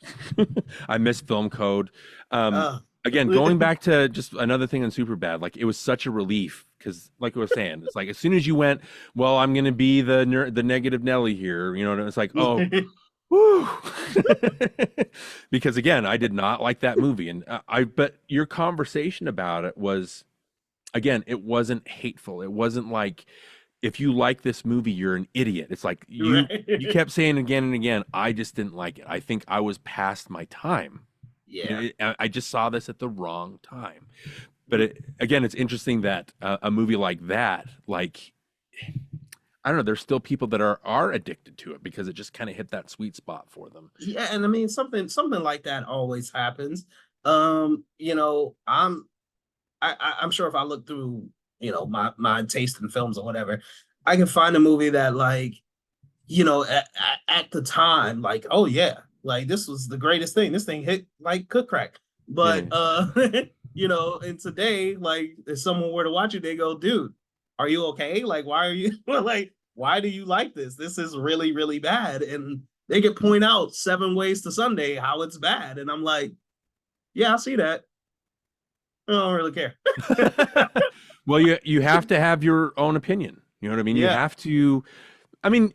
I missed film code. Again, going back to just another thing on Superbad, like, it was such a relief, because, like I was saying, it's like as soon as you went, well, I'm going to be the negative Nelly here, you know, and it's like, oh, woo. Because again, I did not like that movie, and but your conversation about it was, again, it wasn't hateful. It wasn't like, if you like this movie, you're an idiot. It's like you kept saying again and again, I just didn't like it. I think I was past my time. Yeah. You know, I just saw this at the wrong time. But again, it's interesting that a movie like that, like, I don't know, there's still people that are addicted to it because it just kind of hit that sweet spot for them. Yeah, and I mean, something like that always happens. You know, I'm sure if I look through, you know, my taste in films or whatever, I can find a movie that, like, you know, at the time, like, oh yeah, like, this was the greatest thing. This thing hit like cook crack. But you know, and today, like, if someone were to watch it, they go, dude, are you okay? Like, why are you like, why do you like this? This is really, really bad. And they could point out 7 ways to Sunday how it's bad. And I'm like, yeah, I see that. I don't really care. Well, you have to have your own opinion. You know what I mean? Yeah. You have to. I mean,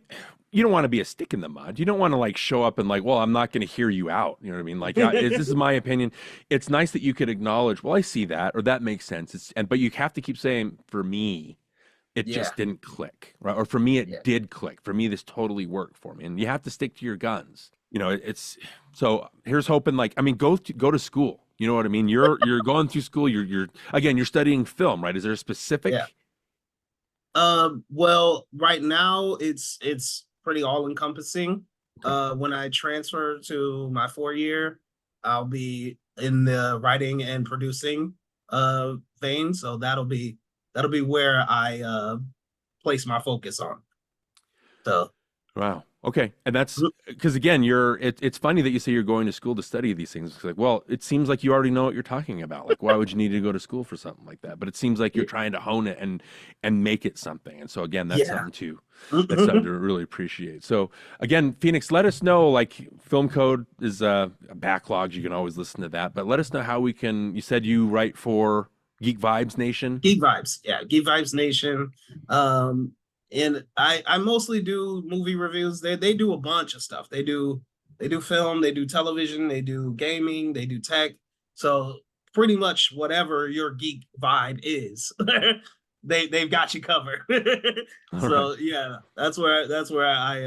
you don't want to be a stick in the mud. You don't want to like show up and like, well, I'm not going to hear you out. You know what I mean? Like, this is my opinion. It's nice that you could acknowledge, well, I see that, or that makes sense. But you have to keep saying, for me, it Yeah. just didn't click, right? Or for me, it Yeah. did click. For me, this totally worked for me. And you have to stick to your guns. You know, it's so here's hoping. Like, I mean, go to school. You know what I mean? You're going through school. You're studying film, right? Is there a specific? Yeah. Well, right now it's pretty all encompassing. Okay. When I transfer to my 4 year, I'll be in the writing and producing vein. So that'll be where I place my focus on. So Wow. Okay. And that's because again, it's funny that you say you're going to school to study these things. It's like, well, it seems like you already know what you're talking about. Like, why would you need to go to school for something like that? But it seems like you're trying to hone it and make it something. And so again, that's something to really appreciate. So again, Phoenix, let us know, like Film Code is backlogged. You can always listen to that, but let us know how we can, you said you write for Geek Vibes Nation. Geek Vibes. Yeah. Geek Vibes Nation. And I mostly do movie reviews. They do a bunch of stuff. They do film, they do television, they do gaming, they do tech. So pretty much whatever your geek vibe is, they've got you covered. So right. Yeah, that's where I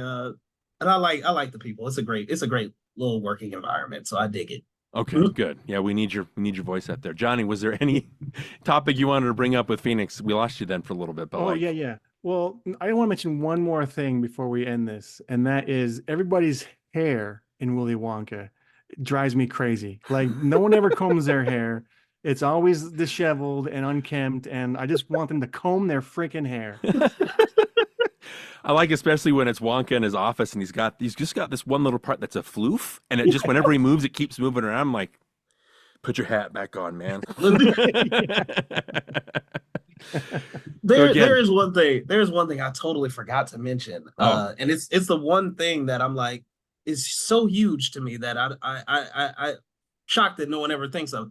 and I like the people. It's a great little working environment. So I dig it. Okay, good. Yeah, we need your voice out there. Jonny, was there any topic you wanted to bring up with Phoenix? We lost you then for a little bit, but yeah. Well, I want to mention one more thing before we end this, and that is everybody's hair in Willy Wonka. It drives me crazy. Like, no one ever combs their hair. It's always disheveled and unkempt, and I just want them to comb their freaking hair. I like especially when it's Wonka in his office and he's just got this one little part that's a floof, and it just whenever he moves, it keeps moving around. I'm like, put your hat back on, man. There's one thing I totally forgot to mention. And it's the one thing that I'm like is so huge to me that I shocked that no one ever thinks of.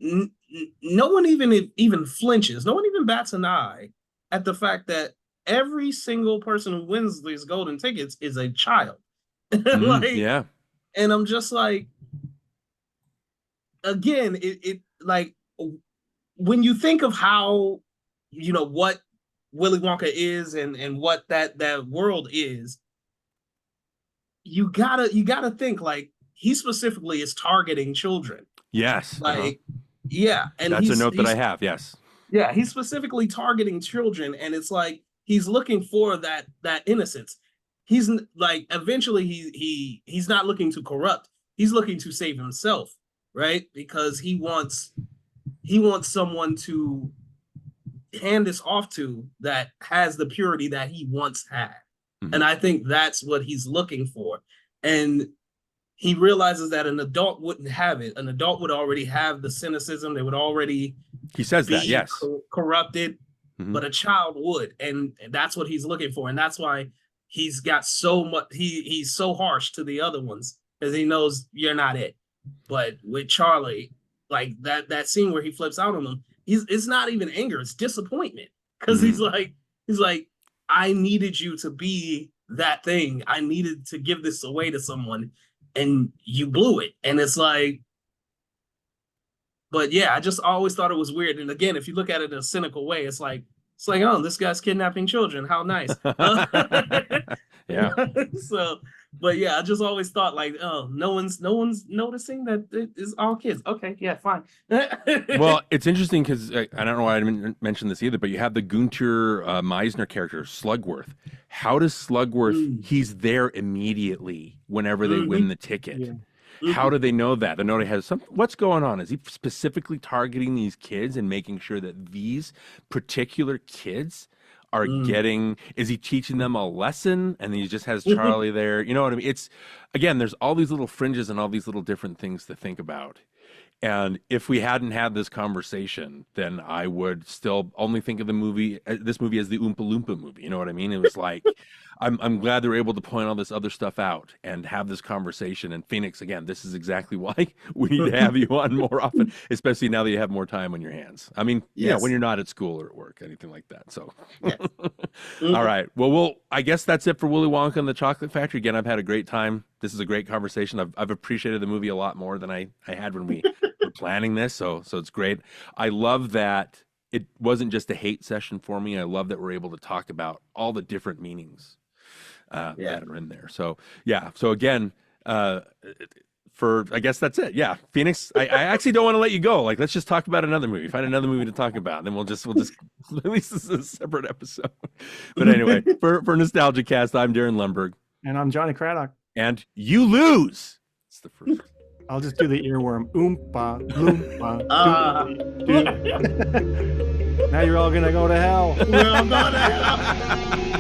No one even flinches. No one even bats an eye at the fact that every single person who wins these golden tickets is a child. Yeah. And I'm just like, again, it like when you think of how, you know, what Willy Wonka is and what that world is, you gotta think like he specifically is targeting children. Yes. Like, yeah. And that's a note that I have. Yes. Yeah, he's specifically targeting children, and it's like he's looking for that innocence. He's like, eventually he's not looking to corrupt. He's looking to save himself, right? Because he wants someone to hand this off to that has the purity that he once had. Mm-hmm. And I think that's what he's looking for. And he realizes that an adult wouldn't have it. An adult would already have the cynicism. They would already he says that, yes, corrupted, mm-hmm. But a child would. And that's what he's looking for. And that's why he's got so much, he's so harsh to the other ones, because he knows you're not it. But with Charlie, like that scene where he flips out on them, it's not even anger, it's disappointment. Because mm-hmm. he's like, I needed you to be that thing. I needed to give this away to someone, and you blew it. And it's like, but yeah, I just always thought it was weird. And again, if you look at it in a cynical way, it's like, oh, this guy's kidnapping children. How nice. Yeah. So, but yeah, I just always thought like, oh, no one's noticing that it is all kids. Okay, yeah, fine. Well, it's interesting because I don't know why I didn't mention this either, but you have the Gunter Meisner character, Slugworth. How does Slugworth? He's there immediately whenever they win the ticket. Yeah. Mm-hmm. How do they know that? They know he has something. What's going on? Is he specifically targeting these kids and making sure that these particular kids are getting, is he teaching them a lesson and he just has Charlie there? You know what I mean? It's, again, there's all these little fringes and all these little different things to think about. And if we hadn't had this conversation, then I would still only think of this movie as the Oompa Loompa movie. You know what I mean? It was like, I'm glad they're able to point all this other stuff out and have this conversation. And Phoenix, again, this is exactly why we need to have you on more often, especially now that you have more time on your hands. I mean, yeah, when you're not at school or at work, anything like that. So, Yes. All right. Well, I guess that's it for Willy Wonka and the Chocolate Factory. Again, I've had a great time. This is a great conversation. I've appreciated the movie a lot more than I had when we were planning this. So it's great. I love that it wasn't just a hate session for me. I love that we're able to talk about all the different meanings that are in there. So yeah. So again, I guess that's it. Yeah, Phoenix. I actually don't want to let you go. Like, let's just talk about another movie. Find another movie to talk about, and then we'll just release this as a separate episode. But anyway, for NostalgiaCast, I'm Darin Lundberg, And I'm Johnny Craddock. and you lose. It's the first. I'll just do the earworm. Oompa Loompa. Now you're all gonna go to hell. Well, I'm going to hell.